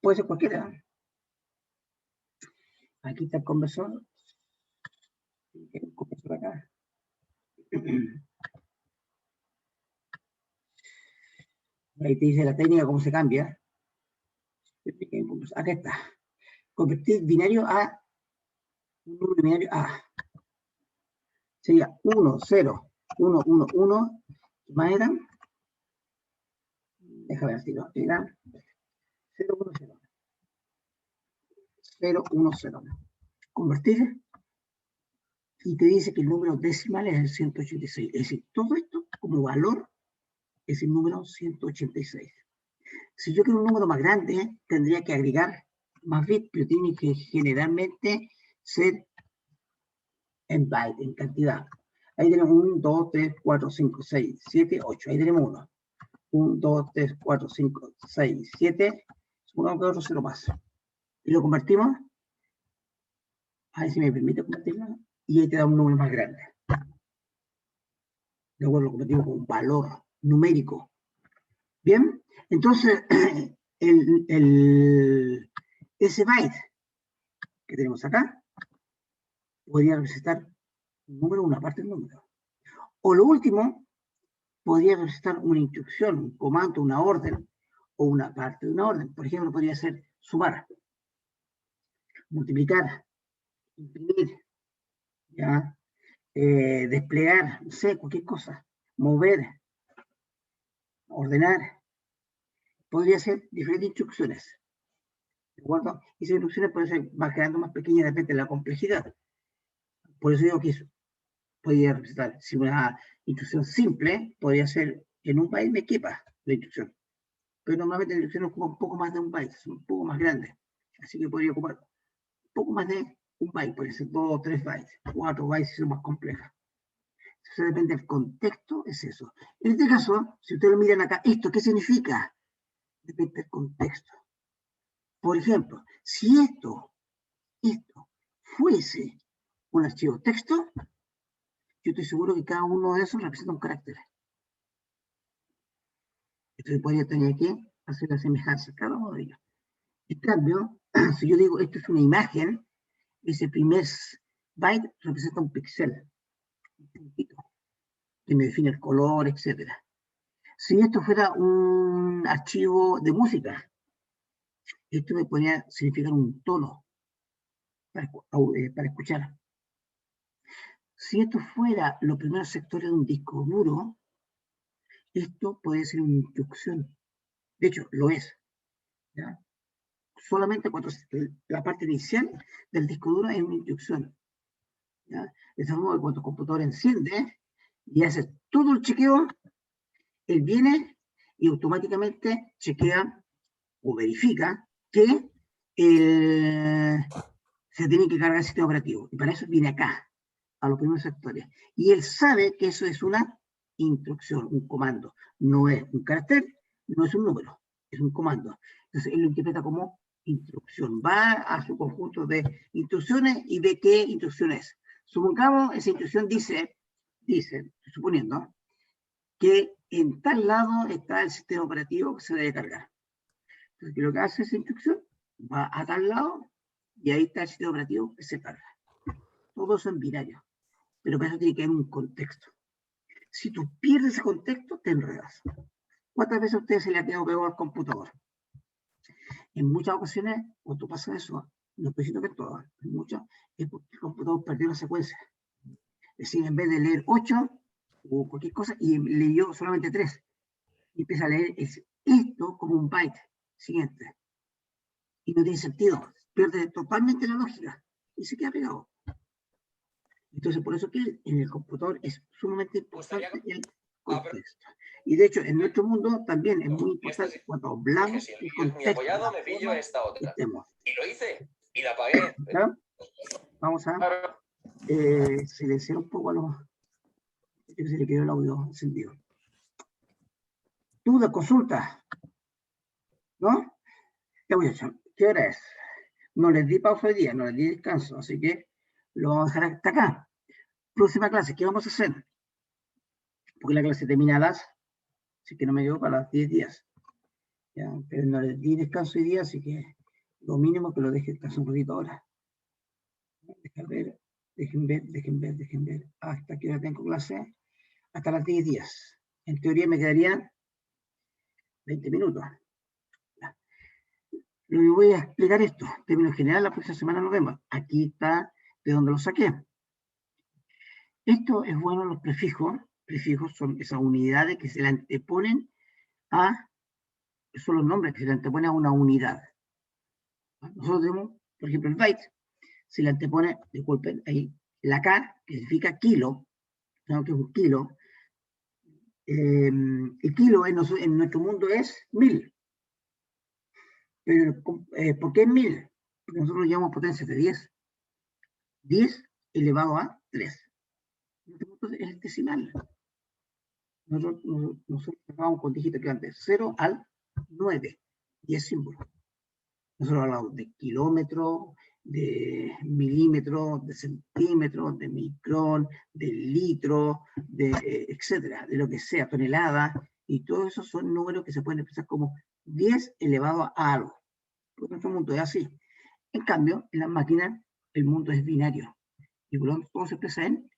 Puede ser cualquiera. Aquí está el conversor. El conversor acá. Ahí te dice la técnica, cómo se cambia. Acá está. Convertir binario a un número binario a. Sería 1, 0, 1, 1, 1. ¿Qué más eran? Déjame ver si lo eran. 0, 1, 0. 0, 1, 0. Convertir. Y te dice que el número decimal es el 186. Es decir, todo esto como valor es el número 186. Si yo quiero un número más grande, tendría que agregar más bits, pero tiene que generalmente ser en byte, en cantidad. Ahí tenemos 1, 2, 3, 4, 5, 6, 7, 8. Ahí tenemos 1. 1, 2, 3, 4, 5, 6, 7. Supongamos que otro 0 más. Y lo convertimos. A ver si me permite convertirlo. Y ahí te da un número más grande. Luego lo convertimos con un valor numérico. Bien, entonces ese byte que tenemos acá podría representar un número, una parte del número. O lo último, podría representar una instrucción, un comando, una orden, o una parte de una orden. Por ejemplo, podría ser sumar, multiplicar, imprimir, ¿ya? Desplegar, no sé, cualquier cosa, mover, ordenar. Podría ser diferentes instrucciones. ¿De acuerdo? Y esas instrucciones pueden ser, van quedando más pequeñas, depende de la complejidad. Por eso digo que eso podría representar, si una instrucción simple, podría ser en un byte me quepa la instrucción. Pero normalmente la instrucción ocupa un poco más de un byte, es un poco más grande. Así que podría ocupar un poco más de un byte, puede ser 2 o 3 bytes, 4 bytes si son más complejas. Eso depende del contexto, es eso. En este caso, si ustedes lo miran acá, ¿esto qué significa? Depende del contexto. Por ejemplo, si esto fuese un archivo texto, yo estoy seguro que cada uno de esos representa un carácter. Entonces podría tener que hacer la semejanza, cada uno de ellos. En cambio, si yo digo esto es una imagen, ese primer byte representa un píxel, un puntito, que me define el color, etc. Si esto fuera un archivo de música, esto me podría significar un tono para escuchar. Si esto fuera los primeros sectores de un disco duro, esto puede ser una instrucción. De hecho, lo es. ¿Ya? Solamente cuando la parte inicial del disco duro es una instrucción. ¿Ya? De ese modo, cuando el computador enciende y hace todo el chequeo, él viene y automáticamente chequea o verifica que se tiene que cargar el sistema operativo. Y para eso viene acá, a los primeros sectores. Y él sabe que eso es una instrucción, un comando. No es un carácter, no es un número, es un comando. Entonces él lo interpreta como instrucción. Va a su conjunto de instrucciones y ve qué instrucción es. Supongamos, esa instrucción dice, suponiendo, que en tal lado está el sistema operativo que se debe cargar. Entonces, lo que hace esa instrucción, va a tal lado y ahí está el sistema operativo que se carga. Todo eso en binario. Pero para eso tiene que haber un contexto. Si tú pierdes ese contexto, te enredas. ¿Cuántas veces a ustedes se le ha quedado pegado al computador? En muchas ocasiones, cuando pasa eso, no estoy diciendo que en todas, en muchas, es porque el computador perdió la secuencia. Es decir, en vez de leer 8 o cualquier cosa, y leyó solamente 3. Y empieza a leer esto como un byte siguiente. Y no tiene sentido. Pierde totalmente la lógica. Y se queda pegado. Entonces, por eso que en el computador es sumamente importante el contexto. Y de hecho, en nuestro mundo también es muy importante cuando hablamos del contexto. Estemos. Y lo hice, y la pagué. ¿Ya? Vamos a silenciar un poco a los... que se le quedó el audio encendido. Duda, consulta. ¿No? Ya voy a echar. ¿Qué hora es? No les di pausa hoy día, no les di descanso, así que lo vamos a dejar hasta acá. Próxima clase, ¿qué vamos a hacer? Porque la clase termina a las, si que no me equivoco, a las 10 días. ¿Ya? Pero no les di descanso hoy día, así que lo mínimo que lo deje descansar un poquito ahora. Dejen ver. ¿Hasta qué hora tengo clase? Hasta las 10 días. En teoría me quedarían 20 minutos. ¿Ya? Lo voy a explicar esto. En términos generales, la próxima semana nos vemos. Aquí está de donde lo saqué. Esto es bueno, los prefijos. Prefijos son esas unidades que se le anteponen a, son los nombres que se le anteponen a una unidad. Nosotros tenemos, por ejemplo, el byte, se le antepone, disculpen, ahí, la K, que significa kilo, ¿no? Que es un kilo. El kilo en nuestro mundo es 1000. Pero, ¿por qué 1000? Porque nosotros llamamos potencia de 10. 10 elevado a 3. Es decimal. Nosotros trabajamos con dígitos que van de 0 al 9, 10 símbolos. Nosotros hablamos de kilómetro, de milímetro, de centímetro, de micrón, de litro, de etcétera, de lo que sea, tonelada, y todos esos son números que se pueden expresar como 10 elevado a algo. Porque nuestro mundo es así. En cambio, en las máquinas, el mundo es binario. Y por lo tanto, todo se expresa en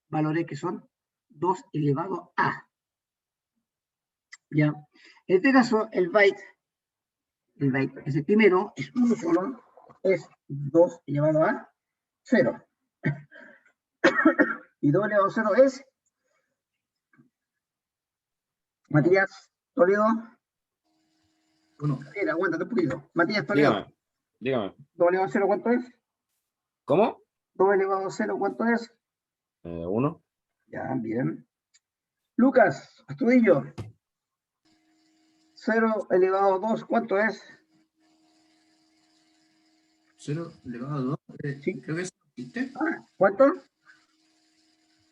valores que son 2 elevado a. ¿Ya? En este caso, el byte es el primero, es uno solo, es 2 elevado a 0. Y 2 elevado a 0 es Matías Toledo. 1. Aguántate un poquito. Matías Toledo. Dígame. 2 elevado a 0, ¿cuánto es? ¿Cómo? 2 elevado a 0, ¿cuánto es? 1. Ya, bien. Lucas Astudillo. 0 elevado a 2, ¿cuánto es? 0 elevado a 2. Sí. Creo que es. ¿Viste? ¿Cuánto?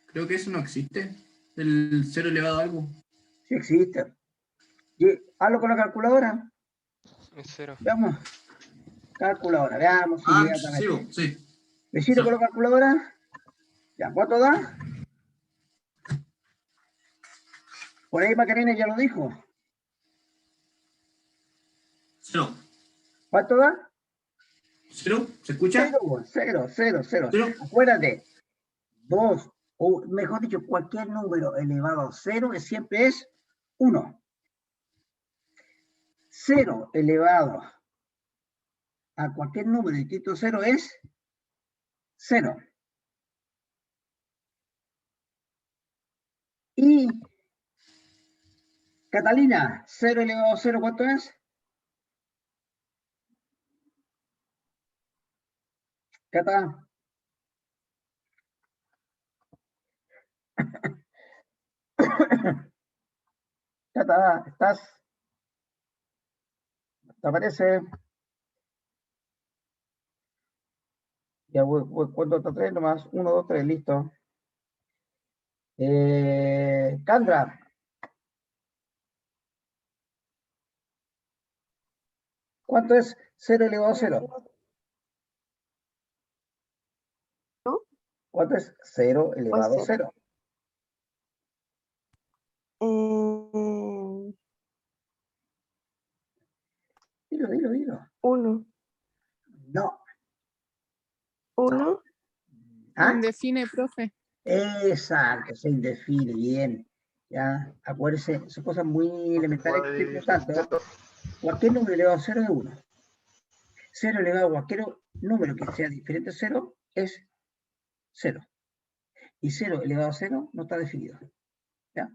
Creo que eso no existe. El 0 elevado a algo. Sí existe. Hazlo con la calculadora. Es 0. Veamos. Calculadora, veamos Ah, inmediatamente. sí. ¿Besito con la calculadora? Ya, ¿cuánto da? Por ahí Macarena ya lo dijo. 0. ¿Cuánto da? 0, ¿se escucha? 0. Acuérdate, 2, o mejor dicho, cualquier número elevado a 0 siempre es 1. 0 elevado a cualquier número distinto a 0 es 0. Y Catalina, 0 elevado a 0, ¿cuánto es? Cata. Cata, ¿estás? ¿Te aparece? Ya voy cuento hasta 3 nomás. 1, 2, 3, listo. Candra. ¿Cuánto es 0 elevado a 0? ¿Cuánto es 0 elevado a 0? Dilo. 1. No. 1. ¿Ah? Indefine, profe. Exacto, se indefine bien. Ya, acuérdense, son cosas muy elementales que es importante. Cualquier número elevado a 0 es 1. 0 elevado a cualquier número que sea diferente a 0 es 0. Y 0 elevado a 0 no está definido. ¿Ya?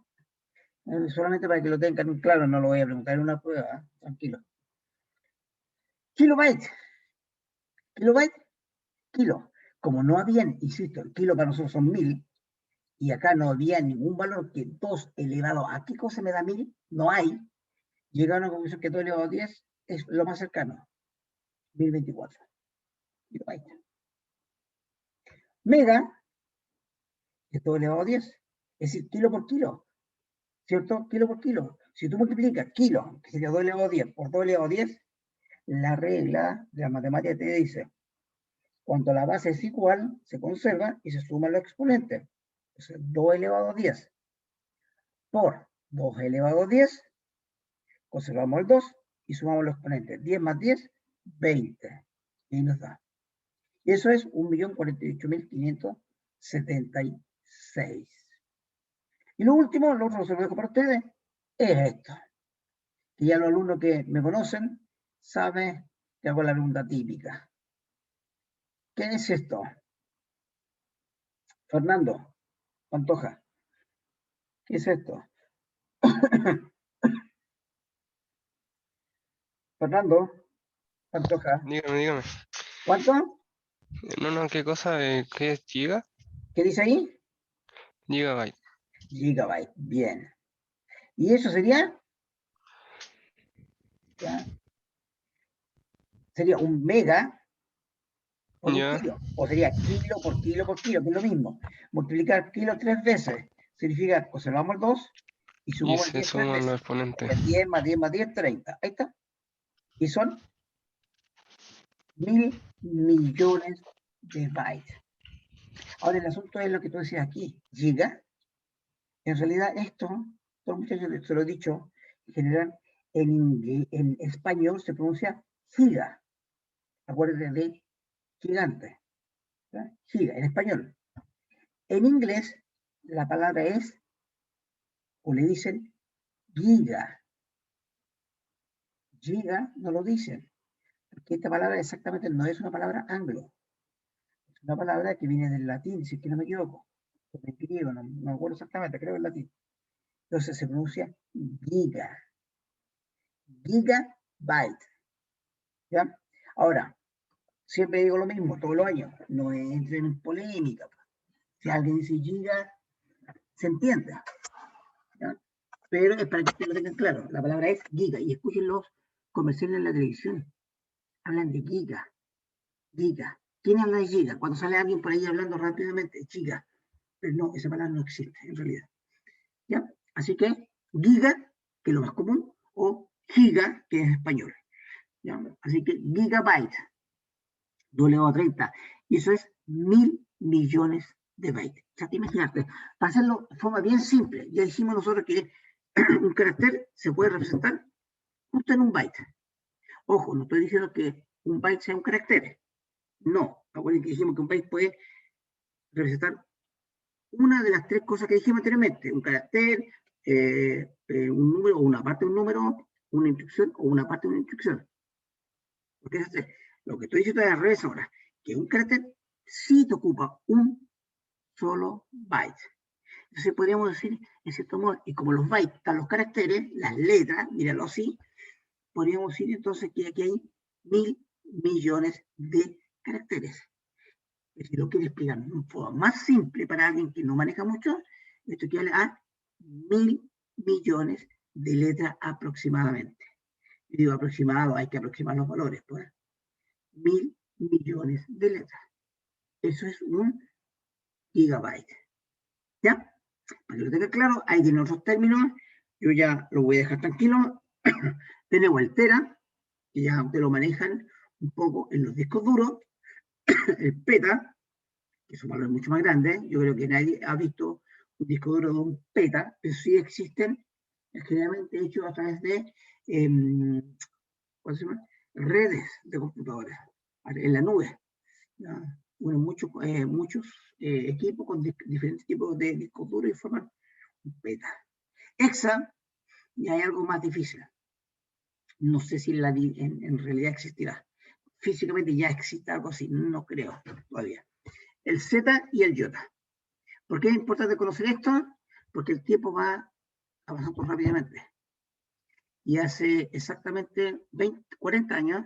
Solamente para que lo tengan claro, no lo voy a preguntar en una prueba, tranquilo. Kilobyte. Kilo. Como no habían, insisto, el kilo para nosotros son 1000, y acá no había ningún valor que 2 elevado a qué cosa me da 1000, no hay. Llegaron a una conclusión que 2 elevado a 10 es lo más cercano. 1024. Kilobyte. Mega es 2 elevado a 10. Es decir, kilo por kilo. ¿Cierto? Kilo por kilo. Si tú multiplicas kilo, que sería 2 elevado a 10, por 2 elevado a 10, la regla de la matemática te dice, cuando la base es igual, se conserva y se suman los exponentes. Entonces, 2 elevado a 10 por 2 elevado a 10, conservamos el 2 y sumamos los exponentes. 10 más 10, 20. Y nos da. Y eso es 1.048.576. Y lo último, lo otro se lo dejo para ustedes, es esto. Que ya los alumnos que me conocen saben que hago la pregunta típica. ¿Qué es esto? Fernando Pantoja. ¿Qué es esto? Fernando Pantoja. Dígame. ¿Cuánto? No, ¿qué cosa? ¿Qué es giga? ¿Qué dice ahí? Gigabyte. Gigabyte, bien. ¿Y eso sería? ¿Ya? Sería un mega por un kilo. O sería kilo por kilo por kilo, que es lo mismo. Multiplicar kilo 3 veces significa, conservamos el 2 y sumamos el 10 3 veces. Los exponentes. 10 más 10 más 10, 30. Ahí está. Y son 1000 millones de bytes. Ahora el asunto es lo que tú decías aquí, giga. En realidad esto, todos los muchachos se lo he dicho, en general en español se pronuncia giga. Acuérdense de gigante. ¿Ya? Giga, en español. En inglés la palabra es, o le dicen, giga. Giga no lo dicen, porque esta palabra exactamente no es una palabra anglo. Es una palabra que viene del latín, si es que no me equivoco. En griego, no me acuerdo exactamente, creo en latín. Entonces se pronuncia giga. Gigabyte. ¿Ya? Ahora, siempre digo lo mismo, todos los años, no entren en polémica. Si alguien dice giga, se entiende. ¿Ya? Pero es para que ustedes lo tengan claro, la palabra es giga, y escuchen los comerciales en la televisión. Hablan de giga. ¿Quién habla de giga? Cuando sale alguien por ahí hablando rápidamente, giga. pero no, esa palabra no existe en realidad. ¿Ya? Así que giga, que es lo más común, o giga, que es español. ¿Ya? Así que gigabyte, elevado a 30, y eso es 1000 millones de bytes. O sea, te imagínate, para hacerlo de forma bien simple, ya dijimos nosotros que un carácter se puede representar justo en un byte. Ojo, no estoy diciendo que un byte sea un carácter. No, acuérdense que dijimos que un byte puede representar una de las tres cosas que dijimos anteriormente: un carácter, un número, o una parte de un número, una instrucción o una parte de una instrucción. Porque lo que estoy diciendo es al revés ahora, que un carácter sí te ocupa un solo byte. Entonces podríamos decir, en cierto modo, y como los bytes están los caracteres, las letras, míralo así, podríamos decir entonces que aquí hay 1000 millones de caracteres. Si lo quiero explicar de una forma más simple para alguien que no maneja mucho, esto equivale a 1000 millones de letras aproximadamente. Y digo aproximado, hay que aproximar los valores, pues. 1000 millones de letras. Eso es un gigabyte. ¿Ya? Para que lo tenga claro, hay en otros términos, yo ya lo voy a dejar tranquilo. Tenemos el tera, que ya te lo manejan un poco en los discos duros. El peta, que es un valor mucho más grande. Yo creo que nadie ha visto un disco duro de un peta, pero sí existen, generalmente hechos a través de ¿cómo se llama? Redes de computadoras en la nube. ¿Ya? Bueno, muchos equipos con diferentes tipos de discos duros y forman un peta. Hexa, y hay algo más difícil. No sé si en realidad existirá. Físicamente ya existe algo así, no creo todavía. El Z y el iota. ¿Por qué es importante conocer esto? Porque el tiempo va avanzando rápidamente. Y hace exactamente 40 años,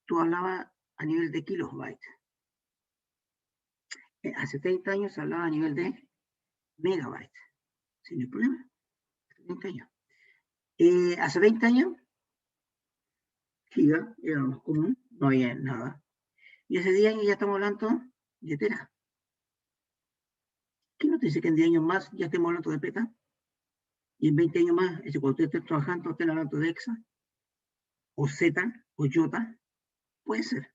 tú hablabas a nivel de kilobytes. Hace 30 años se hablaba a nivel de megabytes. Sin el problema. Hace 30 años. Hace 20 años, giga era lo más común, no había nada. Y hace 10 años ya estamos hablando de tera. ¿Qué nos dice que en 10 años más ya estemos hablando de peta? Y en 20 años más, cuando ustedes estén trabajando, estén hablando de hexa, o zeta, o iota, puede ser.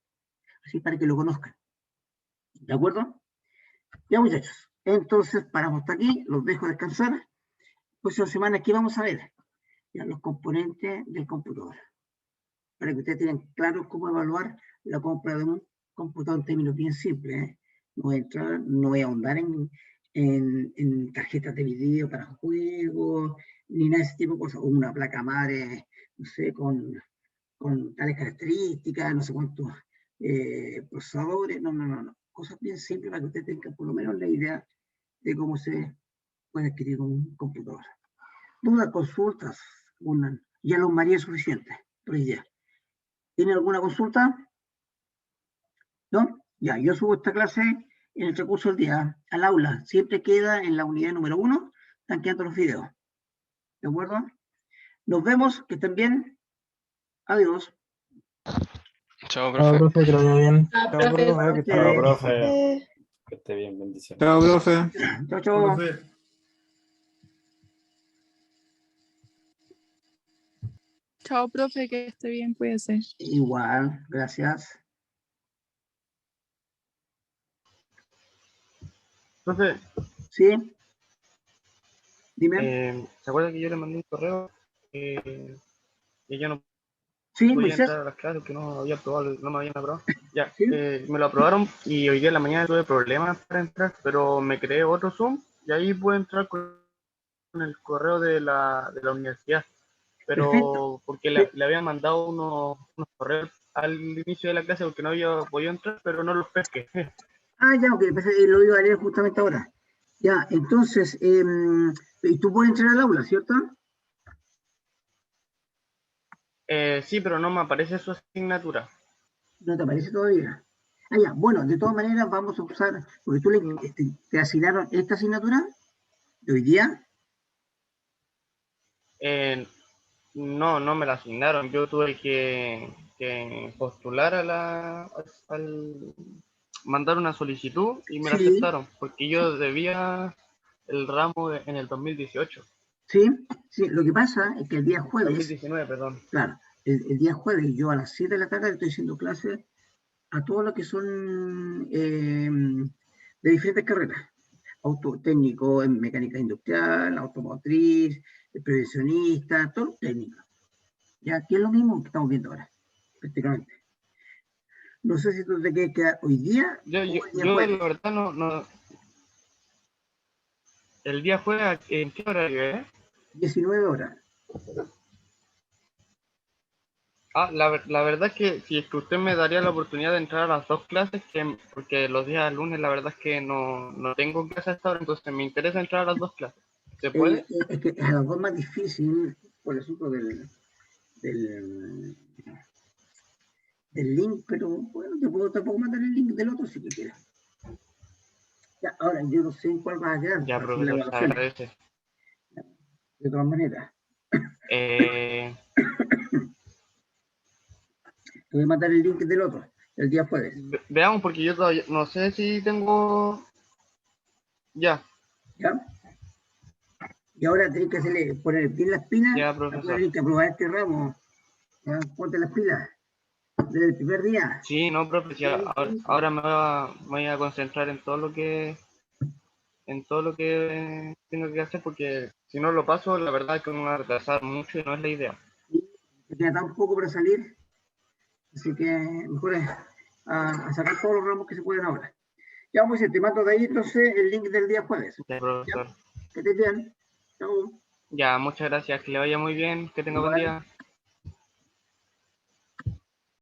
Así para que lo conozcan. ¿De acuerdo? Ya, muchachos. Entonces, paramos hasta aquí, los dejo descansar. Próxima semana aquí vamos a ver ya los componentes del computador. Para que ustedes tengan claro cómo evaluar la compra de un computador en términos bien simples. No voy a ahondar en tarjetas de video para juegos, ni nada de ese tipo de cosas. O una placa madre, no sé, con tales características, no sé cuántos procesadores. No. Cosas bien simples para que ustedes tengan por lo menos la idea de cómo se puede adquirir un computador. Dudas, consultas, ya los maría suficiente por hoy día. ¿Tienen alguna consulta? ¿No? Ya, yo subo esta clase en el transcurso del día al aula. Siempre queda en la unidad número 1, están quedando los videos. ¿De acuerdo? Nos vemos, que estén bien. Adiós. Chao, Chao, profe. profe, que lo vaya bien. Chao, Chao, profe. profe, que esté Chao, bien. profe. Que esté bien, bendiciones. Chao, profe. Chao, chao. Profe. Chao, profe, que esté bien, cuídese. Igual, gracias. Profe, ¿Sí? Dime. ¿se acuerda que yo le mandé un correo? Y ella no Sí, podía Moisés. entrar a las clases, que no había aprobado, no me habían aprobado. Ya, Sí. me lo aprobaron y hoy día en la mañana tuve problemas para entrar, pero me creé otro Zoom y ahí pude entrar con el correo de la universidad. Pero Perfecto. porque le habían mandado unos correos al inicio de la clase porque no había podido entrar, pero no los pesqué. Ah, ya, ok, pues, lo iba a leer justamente ahora. Ya, entonces, y tú puedes entrar al aula, ¿cierto? Sí, pero no me aparece su asignatura. ¿No te aparece todavía? Ah, ya, bueno, de todas maneras vamos a usar, porque tú te asignaron esta asignatura de hoy día. No me la asignaron. Yo tuve que postular al mandar una solicitud y me la Sí. aceptaron, porque yo debía el ramo en el 2018. Sí, sí, lo que pasa es que el día jueves, 2019, perdón. claro, el día jueves yo a las 7 de la tarde estoy haciendo clases a todos los que son de diferentes carreras. Técnico en mecánica industrial, automotriz, prevencionista, todo lo técnico. Ya, que es lo mismo que estamos viendo ahora, prácticamente. No sé si tú te quieres quedar hoy día. Yo o el día la jueves. verdad no. El día jueves, ¿en qué horario es? 19 horas. La verdad es que si es que usted me daría la oportunidad de entrar a las dos clases, porque los días lunes la verdad es que no tengo clase hasta ahora, entonces me interesa entrar a las dos clases. ¿Se puede? Es que es a las dos más difícil por el asunto del link, pero bueno, te puedo mandar el link del otro si tú quieres. Ya, ahora, yo no sé en cuál vas a quedar. Ya, para hacer la profesor, se evaluación. agradece. De todas maneras. Te voy a mandar el link del otro, el día jueves. Veamos, porque yo todavía no sé si tengo... Ya. ¿Ya? Y ahora tenés que hacerle, poner bien las pilas. Ya, profesor. Tienes que aprobar este ramo. ¿Ya? Ponte las pilas. Desde el primer día. Sí, no, profe, sí, ahora me voy a concentrar en todo lo que tengo que hacer, porque si no lo paso, la verdad es que me va a retrasar mucho y no es la idea. Te queda tan poco para salir, así que mejor es a sacar todos los ramos que se pueden ahora. Ya, pues te mando de ahí entonces el link del día jueves. Ya, profesor. ¿Ya? Que estés bien. Chao. Ya, muchas gracias, que le vaya muy bien, que tenga buen día.